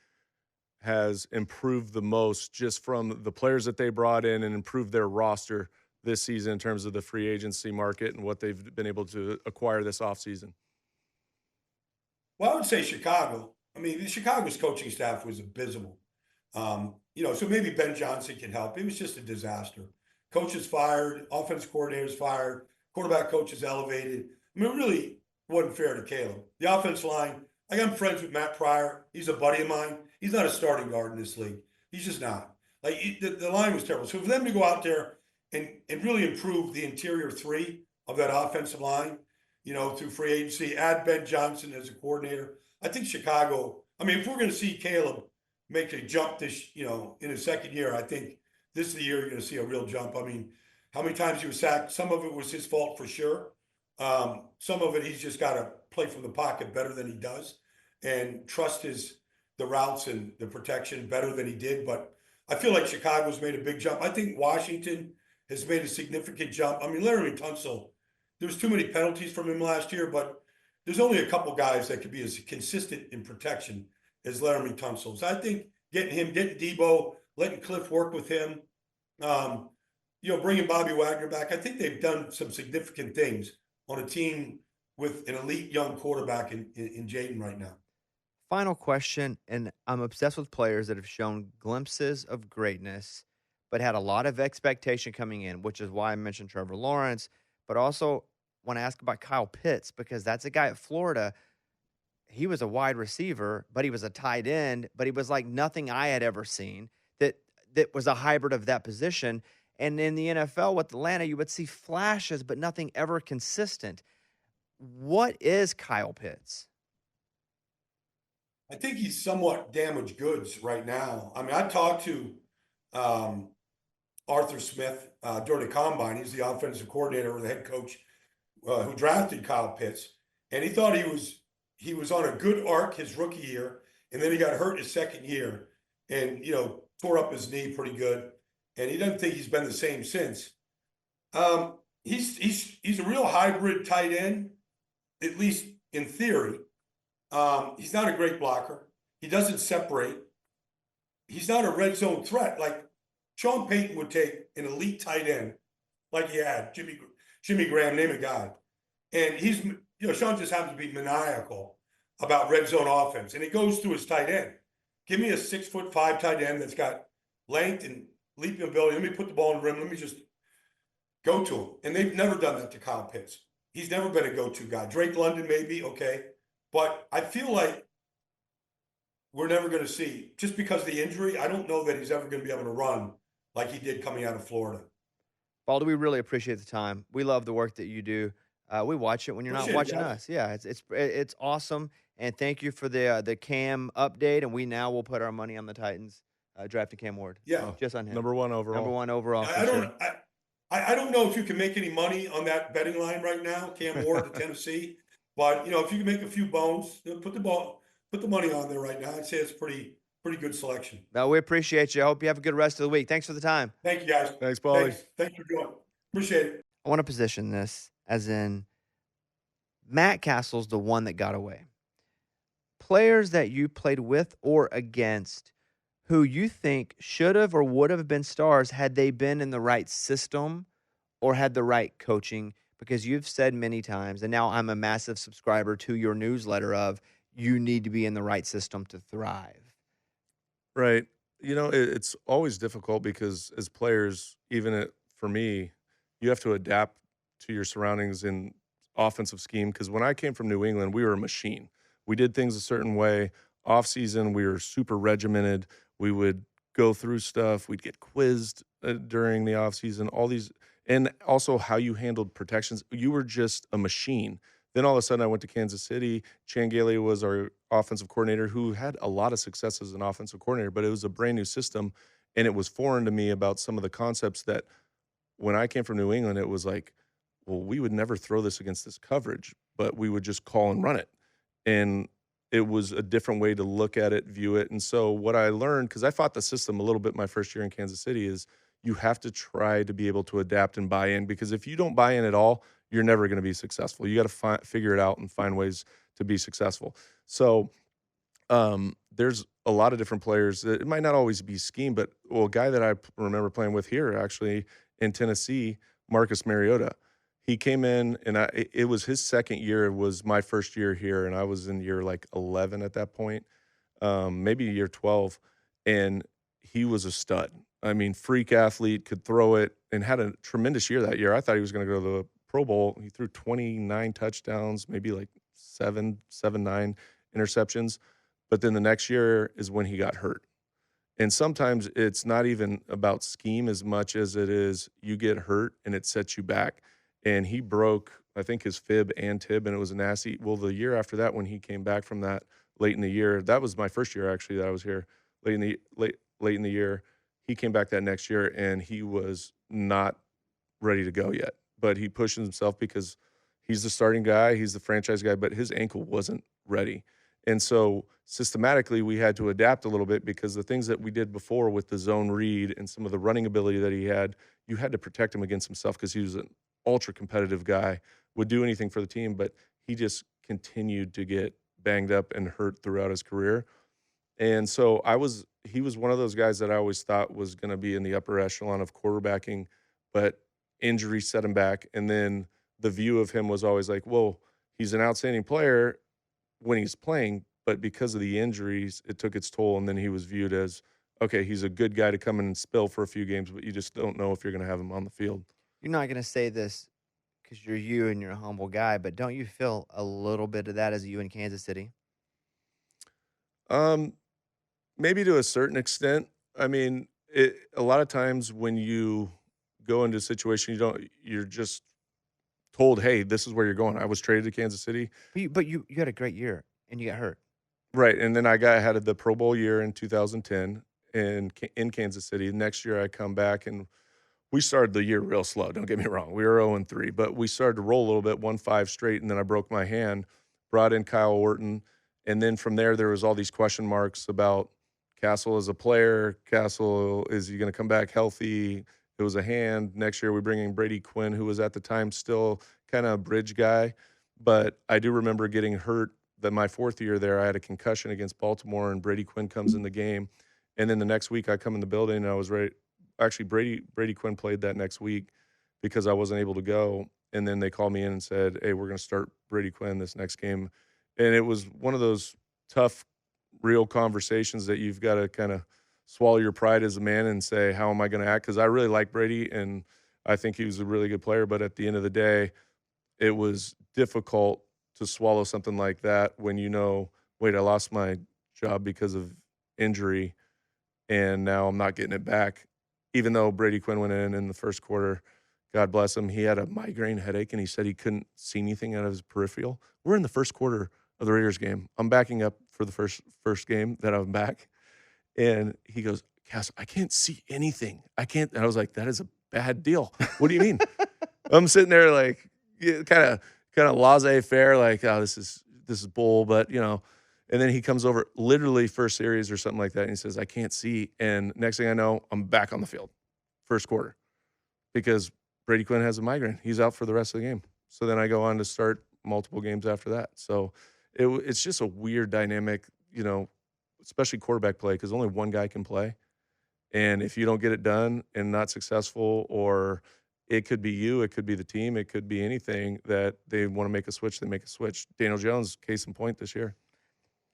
has improved the most just from the players that they brought in and improved their roster this season in terms of the free agency market and what they've been able to acquire this offseason? Well, I would say Chicago. I mean, the Chicago's coaching staff was abysmal. So maybe Ben Johnson can help. It was just a disaster. Coaches fired, offense coordinators fired, quarterback coaches elevated. I mean, it really wasn't fair to Caleb. The offense line, like I'm friends with Matt Pryor. He's a buddy of mine. He's not a starting guard in this league. He's just not. Like the line was terrible. So for them to go out there and really improve the interior three of that offensive line, through free agency, add Ben Johnson as a coordinator. I think Chicago. I mean, if we're going to see Caleb make a jump in his second year, I think this is the year you're going to see a real jump. I mean, how many times he was sacked? Some of it was his fault for sure. Some of it he's just got to play from the pocket better than he does, and trust the routes and the protection better than he did. But I feel like Chicago's made a big jump. I think Washington has made a significant jump. I mean, Larry Tunsil, there was too many penalties from him last year, but there's only a couple guys that could be as consistent in protection as Laramie Tunsil. So I think getting Debo, letting Cliff work with him, bringing Bobby Wagner back, I think they've done some significant things on a team with an elite young quarterback in Jaden right now. Final question, and I'm obsessed with players that have shown glimpses of greatness, but had a lot of expectation coming in, which is why I mentioned Trevor Lawrence, but also want to ask about Kyle Pitts, because that's a guy at Florida. He was a wide receiver, but he was a tight end, but he was like nothing I had ever seen that was a hybrid of that position. And in the NFL with Atlanta, you would see flashes, but nothing ever consistent. What is Kyle Pitts? I think he's somewhat damaged goods right now. I mean, I talked to Arthur Smith during the combine. He's the offensive coordinator or the head coach who drafted Kyle Pitts, and he thought he was on a good arc his rookie year, and then he got hurt his second year, and tore up his knee pretty good, and he doesn't think he's been the same since. He's a real hybrid tight end, at least in theory. He's not a great blocker. He doesn't separate. He's not a red zone threat. Like Sean Payton would take an elite tight end, like he had Jimmy Graham, name a guy, and Sean just happens to be maniacal about red zone offense, and he goes to his tight end. Give me a 6'5" tight end that's got length and leaping ability. Let me put the ball in the rim. Let me just go to him. And they've never done that to Kyle Pitts. He's never been a go-to guy. Drake London maybe, okay. But I feel like we're never going to see, just because of the injury, I don't know that he's ever going to be able to run like he did coming out of Florida. Baldy, we really appreciate the time. We love the work that you do. We watch it when you're not watching us. Yeah, it's awesome. And thank you for the Cam update. And we now will put our money on the Titans drafting Cam Ward. Yeah, just on him. Number one overall. I don't know if you can make any money on that betting line right now, Cam Ward to Tennessee. But if you can make a few bones, put the money on there right now. I'd say it's pretty good selection. No, we appreciate you. I hope you have a good rest of the week. Thanks for the time. Thank you, guys. Thanks, Paulie. Thanks for doing it. Appreciate it. I want to position this as in Matt Castle's the one that got away. Players that you played with or against who you think should have or would have been stars had they been in the right system or had the right coaching, because you've said many times, and now I'm a massive subscriber to your newsletter of you need to be in the right system to thrive. Right. It's always difficult because as players, for me, you have to adapt to your surroundings in offensive scheme. Because when I came from New England, we were a machine. We did things a certain way. Off season, we were super regimented. We would go through stuff. We'd get quizzed during the off season. All these, and also how you handled protections. You were just a machine. Then all of a sudden, I went to Kansas City. Chan Gailey was our offensive coordinator, who had a lot of success as an offensive coordinator, but it was a brand new system, and it was foreign to me about some of the concepts that when I came from New England, it was like, well, we would never throw this against this coverage, but we would just call and run it. And it was a different way to look at it, view it. And so what I learned, because I fought the system a little bit my first year in Kansas City, is you have to try to be able to adapt and buy in, because if you don't buy in at all, you're never going to be successful. You got to figure it out and find ways to be successful. So there's a lot of different players. It might not always be scheme, but a guy that I remember playing with here actually in Tennessee, Marcus Mariota. He came in, and it was his second year. It was my first year here, and I was in year like 11 at that point, maybe year 12, and he was a stud. I mean, freak athlete, could throw it, and had a tremendous year that year. I thought he was going to go to the Pro Bowl. He threw 29 touchdowns, maybe like 9 interceptions. But then the next year is when he got hurt. And sometimes it's not even about scheme as much as it is you get hurt and it sets you back. And he broke, I think, his fib and tib, and it was a nasty. Well, the year after that, when he came back from that late in the year, that was my first year actually that I was here. Late in the year, he came back that next year, and he was not ready to go yet. But he pushed himself because he's the starting guy, he's the franchise guy, but his ankle wasn't ready. And so systematically, we had to adapt a little bit because the things that we did before with the zone read and some of the running ability that he had, you had to protect him against himself because he was an ultra competitive guy, would do anything for the team, but he just continued to get banged up and hurt throughout his career. And so he was one of those guys that I always thought was going to be in the upper echelon of quarterbacking, but injury set him back. And then the view of him was always like, well, he's an outstanding player when he's playing, but because of the injuries, it took its toll. And then he was viewed as, okay, he's a good guy to come in and spill for a few games, but you just don't know if you're going to have him on the field. You're not going to say this because you're you and you're a humble guy, but don't you feel a little bit of that as you in Kansas City? Maybe to a certain extent. I mean, a lot of times when you go into a situation, you're just told, hey, this is where you're going. I was traded to Kansas City. But you had a great year and you got hurt. Right. And then I had the Pro Bowl year in 2010 in Kansas City. Next year I come back and we started the year real slow. Don't get me wrong. We were 0-3, but we started to roll a little bit, won 5 straight, and then I broke my hand, brought in Kyle Orton. And then from there was all these question marks about Castle as a player. Castle, is he going to come back healthy? It was a hand. Next year we bring in Brady Quinn, who was at the time still kind of a bridge guy. But I do remember getting hurt that my 4th year there, I had a concussion against Baltimore, and Brady Quinn comes in the game. And then the next week I come in the building, and I was ready. Actually, Brady Quinn played that next week because I wasn't able to go. And then they called me in and said, hey, we're going to start Brady Quinn this next game. And it was one of those tough, real conversations that you've got to kind of swallow your pride as a man and say, how am I going to act? Because I really like Brady, and I think he was a really good player. But at the end of the day, it was difficult to swallow something like that when you know, wait, I lost my job because of injury, and now I'm not getting it back. Even though Brady Quinn went in the first quarter, God bless him, he had a migraine headache, and he said he couldn't see anything out of his peripheral. We're in the first quarter of the Raiders game. I'm backing up for the first game that I'm back. And he goes, Cass, I can't see anything. I can't. And I was like, that is a bad deal. What do you mean? I'm sitting there like kind of laissez-faire, like, oh, this is bull, but you know. And then he comes over, literally first series or something like that, and he says, I can't see. And next thing I know, I'm back on the field, first quarter, because Brady Quinn has a migraine. He's out for the rest of the game. So then I go on to start multiple games after that. So it's just a weird dynamic, you know, especially quarterback play, because only one guy can play. And if you don't get it done and not successful, or it could be you, it could be the team, it could be anything that they want to make a switch, they make a switch. Daniel Jones, case in point this year.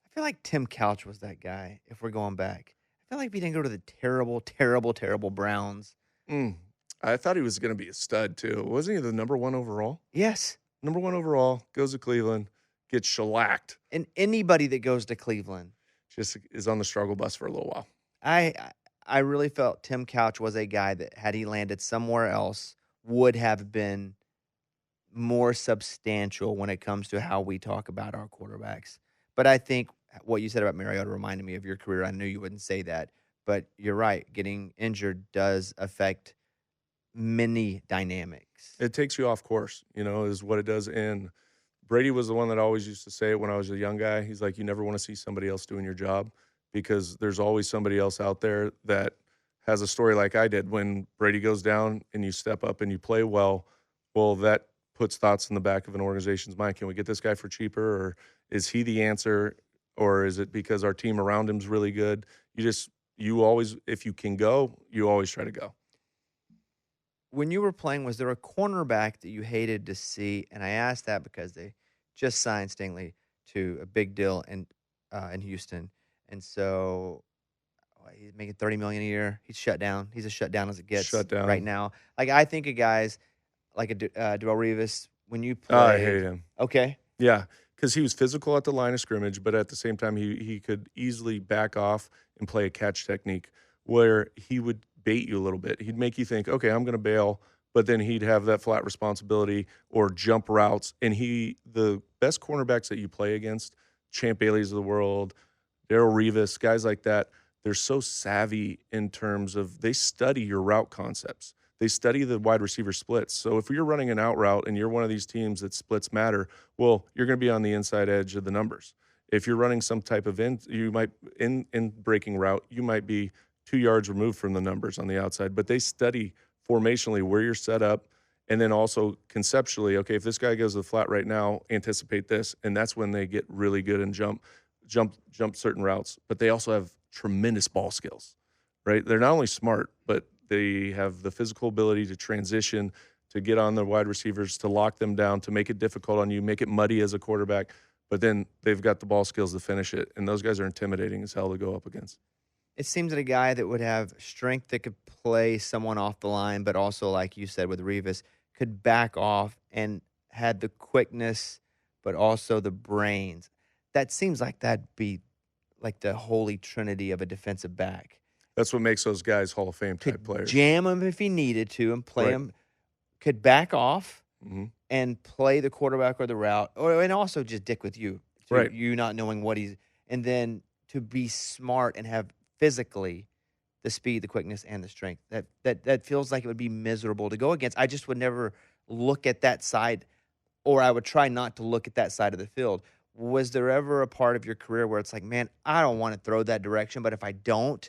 I feel like Tim Couch was that guy, if we're going back. I feel like if he didn't go to the terrible, terrible, terrible Browns. I thought he was going to be a stud, too. Wasn't he the number 1 overall? Yes. Number 1 overall, goes to Cleveland, gets shellacked. And anybody that goes to Cleveland just is on the struggle bus for a little while. I really felt Tim Couch was a guy that, had he landed somewhere else, would have been more substantial when it comes to how we talk about our quarterbacks. But I think what you said about Mariota reminded me of your career. I knew you wouldn't say that, but you're right. Getting injured does affect many dynamics. It takes you off course, you know, is what it does. And Brady was the one that always used to say it when I was a young guy. He's like, you never want to see somebody else doing your job, because there's always somebody else out there that has a story like I did. When Brady goes down and you step up and you play well, that puts thoughts in the back of an organization's mind. Can we get this guy for cheaper, or is he the answer, or is it because our team around him is really good? You always, if you can go, you always try to go. When you were playing, was there a cornerback that you hated to see? And I asked that because they just signed Stingley to a big deal in Houston, and so he's making $30 million a year. He's shut down. He's as shut down as it gets right now. Like, I think of guys like a Darrelle Revis. When you play, I hate him. Okay. Yeah, because he was physical at the line of scrimmage, but at the same time, he could easily back off and play a catch technique where he would bait you a little bit. He'd make you think, okay, I'm going to bail, but then he'd have that flat responsibility or jump routes. And the best cornerbacks that you play against, Champ Bailey's of the world, Darrelle Revis, guys like that, they're so savvy in terms of they study your route concepts. They study the wide receiver splits. So if you're running an out route and you're one of these teams that splits matter, well, you're going to be on the inside edge of the numbers. If you're running some type of in breaking route, you might be 2 yards removed from the numbers on the outside. But they study formationally where you're set up, and then also conceptually, okay, if this guy goes to the flat right now, anticipate this, and that's when they get really good and jump certain routes. But they also have tremendous ball skills, right? They're not only smart, but they have the physical ability to transition, to get on the wide receivers, to lock them down, to make it difficult on you, make it muddy as a quarterback. But then they've got the ball skills to finish it, and those guys are intimidating as hell to go up against. It seems that a guy that would have strength that could play someone off the line, but also, like you said with Revis, could back off and had the quickness, but also the brains. That seems like that'd be like the holy trinity of a defensive back. That's what makes those guys Hall of Fame type players. Jam him if he needed to and play him. Could back off and play the quarterback or the route, and also just dick with you. Right. You not knowing what he's, and then to be smart and have physically the speed, the quickness, and the strength. That feels like it would be miserable to go against. I just would never look at that side, or I would try not to look at that side of the field. Was there ever a part of your career where it's like, man, I don't want to throw that direction, but if I don't,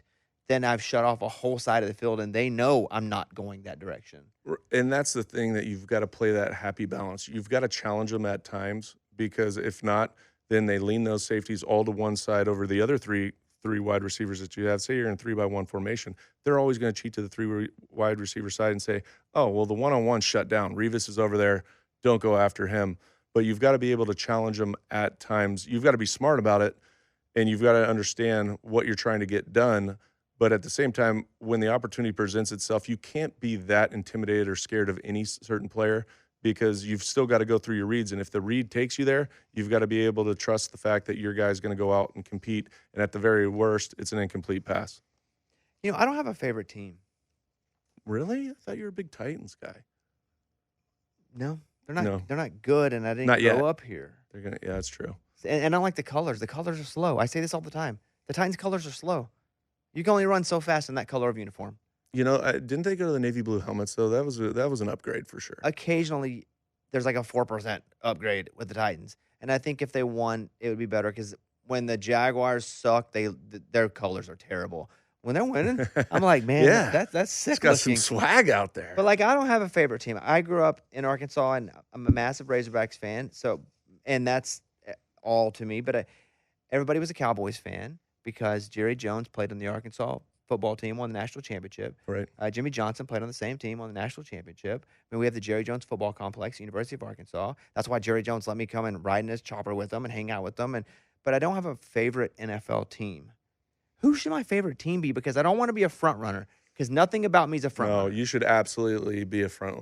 then I've shut off a whole side of the field, and they know I'm not going that direction. And that's the thing, that you've got to play that happy balance. You've got to challenge them at times, because if not, then they lean those safeties all to one side over the other three wide receivers that you have. Say you're in 3-by-1 formation, they're always going to cheat to the three wide receiver side and say, oh, well, the one-on-one shut down. Revis is over there. Don't go after him. But you've got to be able to challenge them at times. You've got to be smart about it, and you've got to understand what you're trying to get done. But at the same time, when the opportunity presents itself, you can't be that intimidated or scared of any certain player, because you've still got to go through your reads. And if the read takes you there, you've got to be able to trust the fact that your guy's going to go out and compete. And at the very worst, it's an incomplete pass. You know, I don't have a favorite team. Really? I thought you were a big Titans guy. No, they're not. No. They're not good, and I didn't Not grow yet. up here. Yeah, that's true. And I don't like the colors. The colors are slow. I say this all the time. The Titans' colors are slow. You can only run so fast in that color of uniform. You know, didn't they go to the navy blue helmets though? That was an upgrade for sure. Occasionally, there's like a 4% upgrade with the Titans, and I think if they won, it would be better, because when the Jaguars suck, their colors are terrible. When they're winning, I'm like, man, Yeah. that's sick. It's got looking. some swag out there. But like, I don't have a favorite team. I grew up in Arkansas, and I'm a massive Razorbacks fan. So, and that's all to me. But everybody was a Cowboys fan because Jerry Jones played on the Arkansas football team, won the national championship. Right. Jimmy Johnson played on the same team, won the national championship. I mean, we have the Jerry Jones football complex, University of Arkansas. That's why Jerry Jones let me come and ride in his chopper with them and hang out with them. But I don't have a favorite NFL team. Who should my favorite team be? Because I don't want to be a front runner, because nothing about me is a front runner. No, you should absolutely be a front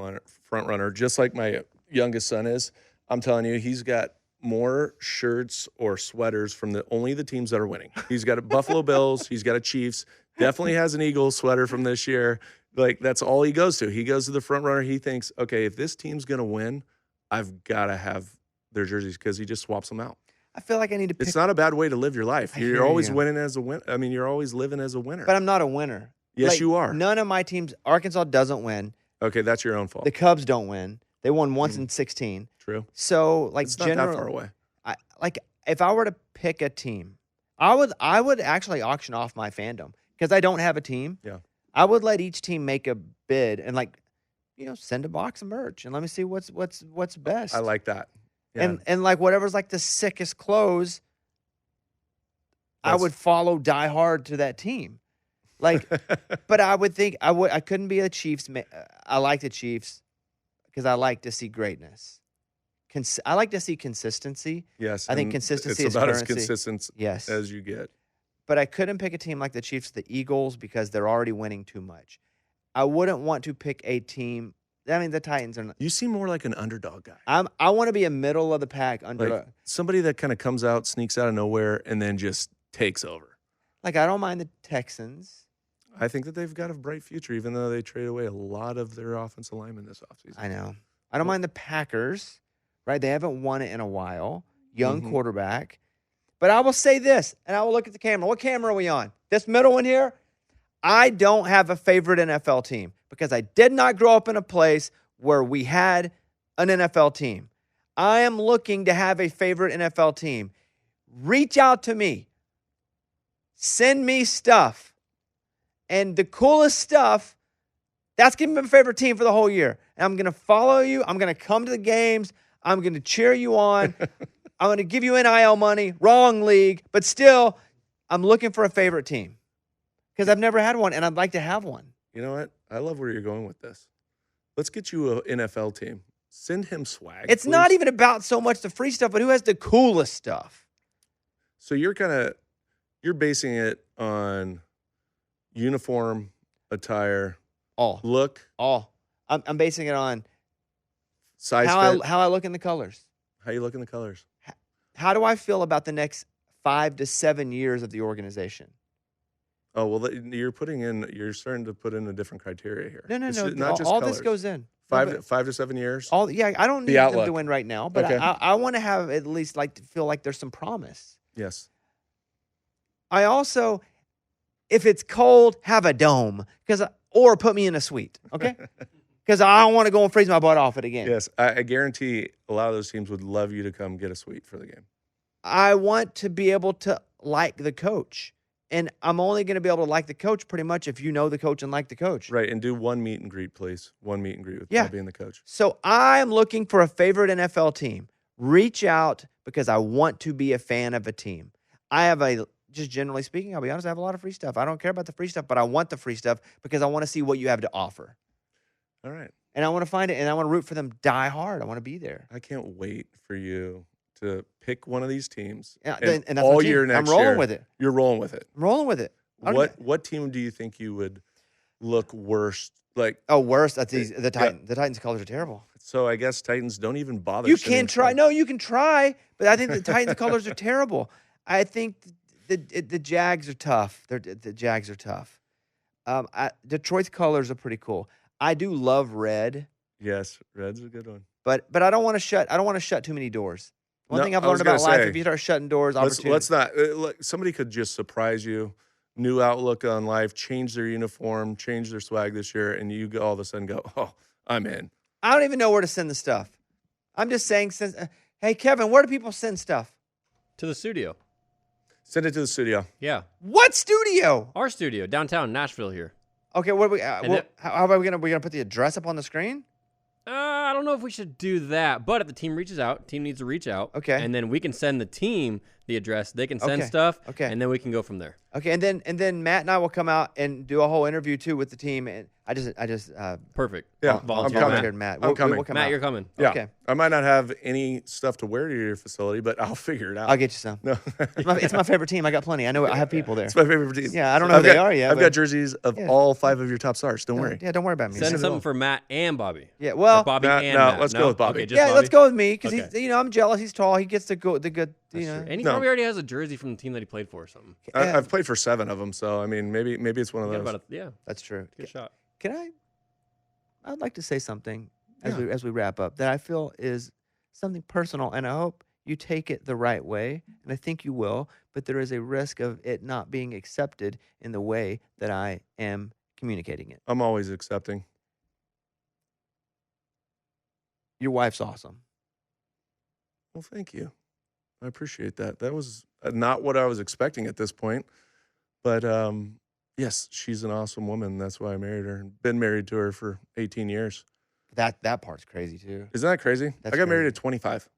runner, just like my youngest son is. I'm telling you, he's got more shirts or sweaters from only the teams that are winning. He's got a Buffalo Bills. He's got a Chiefs. Definitely has an Eagles sweater from this year. Like, that's all he goes to. He goes to the front runner. He thinks, okay, if this team's going to win, I've got to have their jerseys, because he just swaps them out. I feel like I need to pick. It's not a bad way to live your life. I hear You're always you. winning as a winner. I mean, you're always living as a winner. But I'm not a winner. Yes, Like, you are. None of my teams, Arkansas doesn't win. Okay, that's your own fault. The Cubs don't win. They won once in 16. True. So, like, It's not that far away. If I were to pick a team, I would actually auction off my fandom, because I don't have a team. Yeah. I would let each team make a bid and, like, send a box of merch and let me see what's best. I like that. Yeah. And like, whatever's like the sickest clothes, I would follow die hard to that team. Like, but I would think I couldn't be a Chiefs. I like the Chiefs because I like to see greatness. I like to see consistency. Yes. I think and consistency it's is about currency. as consistent Yes. as you get. But I couldn't pick a team like the Chiefs, the Eagles, because they're already winning too much. I wouldn't want to pick a team the Titans are. You seem more like an underdog guy. I want to be a middle of the pack underdog. Like somebody that kind of comes out, sneaks out of nowhere, and then just takes over. Like I don't mind the Texans. I think that they've got a bright future, even though they trade away a lot of their offensive linemen this offseason. I know. I don't mind the Packers, right? They haven't won it in a while. Young quarterback. But I will say this, and I will look at the camera. What camera are we on? This middle one here? I don't have a favorite NFL team because I did not grow up in a place where we had an NFL team. I am looking to have a favorite NFL team. Reach out to me. Send me stuff. And the coolest stuff, that's going to be my favorite team for the whole year. And I'm going to follow you. I'm going to come to the games. I'm going to cheer you on. I'm going to give you NIL money. Wrong league. But still, I'm looking for a favorite team because I've never had one, and I'd like to have one. You know what? I love where you're going with this. Let's get you an NFL team. Send him swag. It's please. not even about so much the free stuff, but who has the coolest stuff. So you're basing it on uniform, attire, look, I'm basing it on size, how I look in the colors. How you look in the colors. How do I feel about the next 5 to 7 years of the organization? Oh, well, you're starting to put in a different criteria here. No. Not just all colors. this goes in. 5 to 7 years. I don't need them to win right now, but Okay. I want to have at least to feel like there's some promise. Yes. I also, if it's cold, have a dome or put me in a suite, okay? Because I don't want to go and freeze my butt off it again. Yes, I guarantee a lot of those teams would love you to come get a suite for the game. I want to be able to like the coach. And I'm only going to be able to like the coach pretty much if you know the coach and like the coach. Right, and do one meet and greet, please. One meet and greet with Bobby and the coach. So I'm looking for a favorite NFL team. Reach out because I want to be a fan of a team. Just generally speaking, I'll be honest, I have a lot of free stuff. I don't care about the free stuff, but I want the free stuff because I want to see what you have to offer. All right. And I want to find it, and I want to root for them die hard. I want to be there. I can't wait for you to pick one of these teams. Yeah, and that's all my team. year next I'm rolling year, with it. You're rolling with it. I'm rolling with it. What team do you think you would look worst? Worse. That's easy. The Titans. The Titans' colors are terrible. So I guess Titans don't even bother. You can try. No, you can try, but I think the Titans' colors are terrible. I think the Jags are tough. The Jags are tough. Detroit's colors are pretty cool. I do love red. Yes, red's a good one. But I don't want to shut. I don't want to shut too many doors. One thing I've learned about life: if you start shutting doors, let's not. Somebody could just surprise you, new outlook on life, change their uniform, change their swag this year, and you all of a sudden go, "Oh, I'm in." I don't even know where to send the stuff. I'm just saying, hey Kevin, where do people send stuff? To the studio. Send it to the studio. Yeah. What studio? Our studio, downtown Nashville here. Okay, what are we? How are we gonna put the address up on the screen? I don't know if we should do that, but if the team reaches out, team needs to reach out. Okay. And then we can send the team the address. They can send stuff. Okay. And then we can go from there. Okay, and then Matt and I will come out and do a whole interview too with the team. And I just perfect. Yeah, volunteered Matt. I'm coming. We'll come Matt, out. you're coming. Yeah. Okay. I might not have any stuff to wear to your facility, but I'll figure it out. I'll get you some. No. It's my favorite team. I got plenty. I know I have people there. It's my favorite team. Yeah, I don't know who they are yet. I've got jerseys of all 5 of your top stars. Don't worry. Yeah, don't worry about me. Send something for Matt and Bobby. Yeah, well, Or Bobby and no, Matt. let's go with Bobby. Okay, just yeah, Bobby? let's go with me because Okay. he's, I'm jealous. He's tall. He gets the good. That's true. And he probably already has a jersey from the team that he played for or something. I've played for 7 of them, so I mean, maybe it's one of those. That's true. Good shot. I'd like to say something as we wrap up that I feel is something personal, and I hope you take it the right way, and I think you will. But there is a risk of it not being accepted in the way that I am communicating it. I'm always accepting. Your wife's awesome. Well, thank you. I appreciate that. That was not what I was expecting at this point, but yes, she's an awesome woman. That's why I married her. Been married to her for 18 years. That part's crazy too. Isn't that crazy? I got married at 25.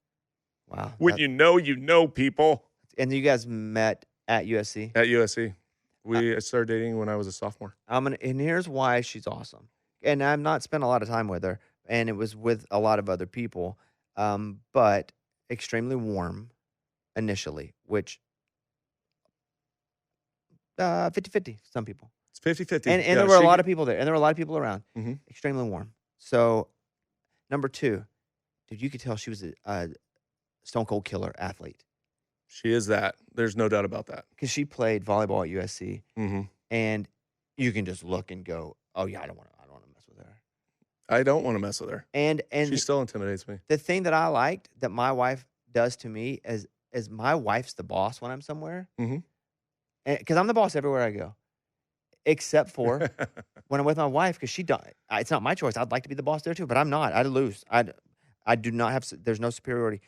Wow. When you know people. And you guys met at USC? At USC. I started dating when I was a sophomore. And here's why she's awesome. And I've not spent a lot of time with her, and it was with a lot of other people, but extremely warm initially, which 50-50, some people. It's 50-50. And there were a lot of people there, and there were a lot of people around. Mm-hmm. Extremely warm. So Number 2, dude, you could tell she was a stone cold killer athlete She is that. There's no doubt about that. because she played volleyball at USC, Mm-hmm. and you can just look and go, "Oh yeah, I don't want to mess with her." I don't want to mess with her. And She still intimidates me. the thing that I liked that my wife does to me is my wife's the boss when I'm somewhere, Mhm. because I'm the boss everywhere I go, except for when I'm with my wife, because she don't. It's not my choice. I'd like to be the boss there too, but I'm not. I'd lose. I do not have. There's no superiority.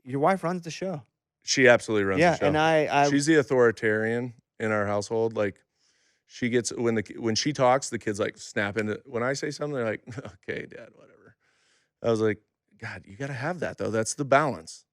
Your wife runs the show. She absolutely runs the show. And I She's the authoritarian in our household. Like, she gets when she talks, the kids like snap into. When I say something, they're like, "Okay, Dad, whatever." I was like, "God, you got to have that though. That's the balance."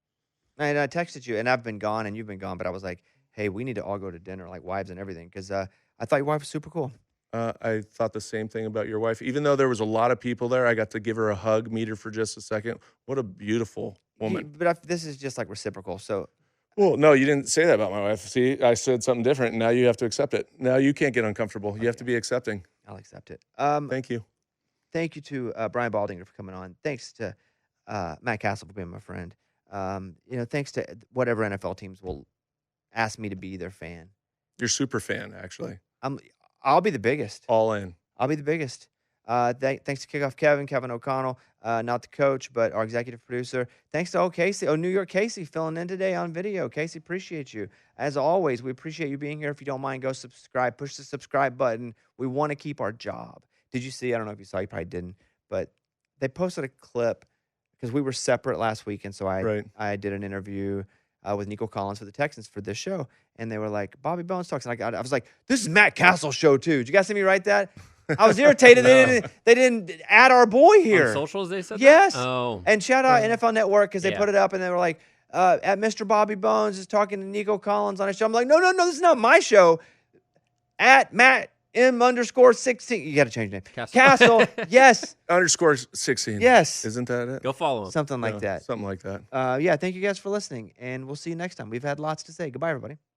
and I texted you, and I've been gone, and you've been gone, but I was like, hey, we need to all go to dinner, like wives and everything, because I thought your wife was super cool. I thought the same thing about your wife. Even though there was a lot of people there, I got to give her a hug, meet her for just a second. What a beautiful woman. But this is just like reciprocal. So Well, no, you didn't say that about my wife. See, I said something different, and now you have to accept it. Now you can't get uncomfortable. You have to be accepting. I'll accept it. Thank you. Thank you to Brian Baldinger for coming on. Thanks to Matt Castle for being my friend. Thanks to whatever NFL teams will ask me to be their fan. You're super fan, actually. I'll be the biggest. All in. I'll be the biggest. Thanks to Kickoff Kevin O'Connell, not the coach, but our executive producer. Thanks to Casey, New York Casey, filling in today on video. Casey, appreciate you. As always, we appreciate you being here. If you don't mind, go subscribe. Push the subscribe button. We want to keep our job. Did you see? I don't know if you saw. You probably didn't. But they posted a clip because we were separate last week, and so I did an interview with Nico Collins for the Texans for this show, and they were like, Bobby Bones talks. And I was like, this is Matt Castle's show too. Did you guys see me write that? I was irritated. They didn't add our boy here. On socials, they said yes. that? Oh. And shout out NFL Network because they Yeah. put it up and they were like, at Mr. Bobby Bones is talking to Nico Collins on his show. I'm like, no, this is not my show. At Matt M_16. You got to change the name. Castle. Yes. _16. Yes. Isn't that it? Go follow him. Something like that. Something like that. Yeah. Thank you guys for listening, and we'll see you next time. We've had lots to say. Goodbye, everybody.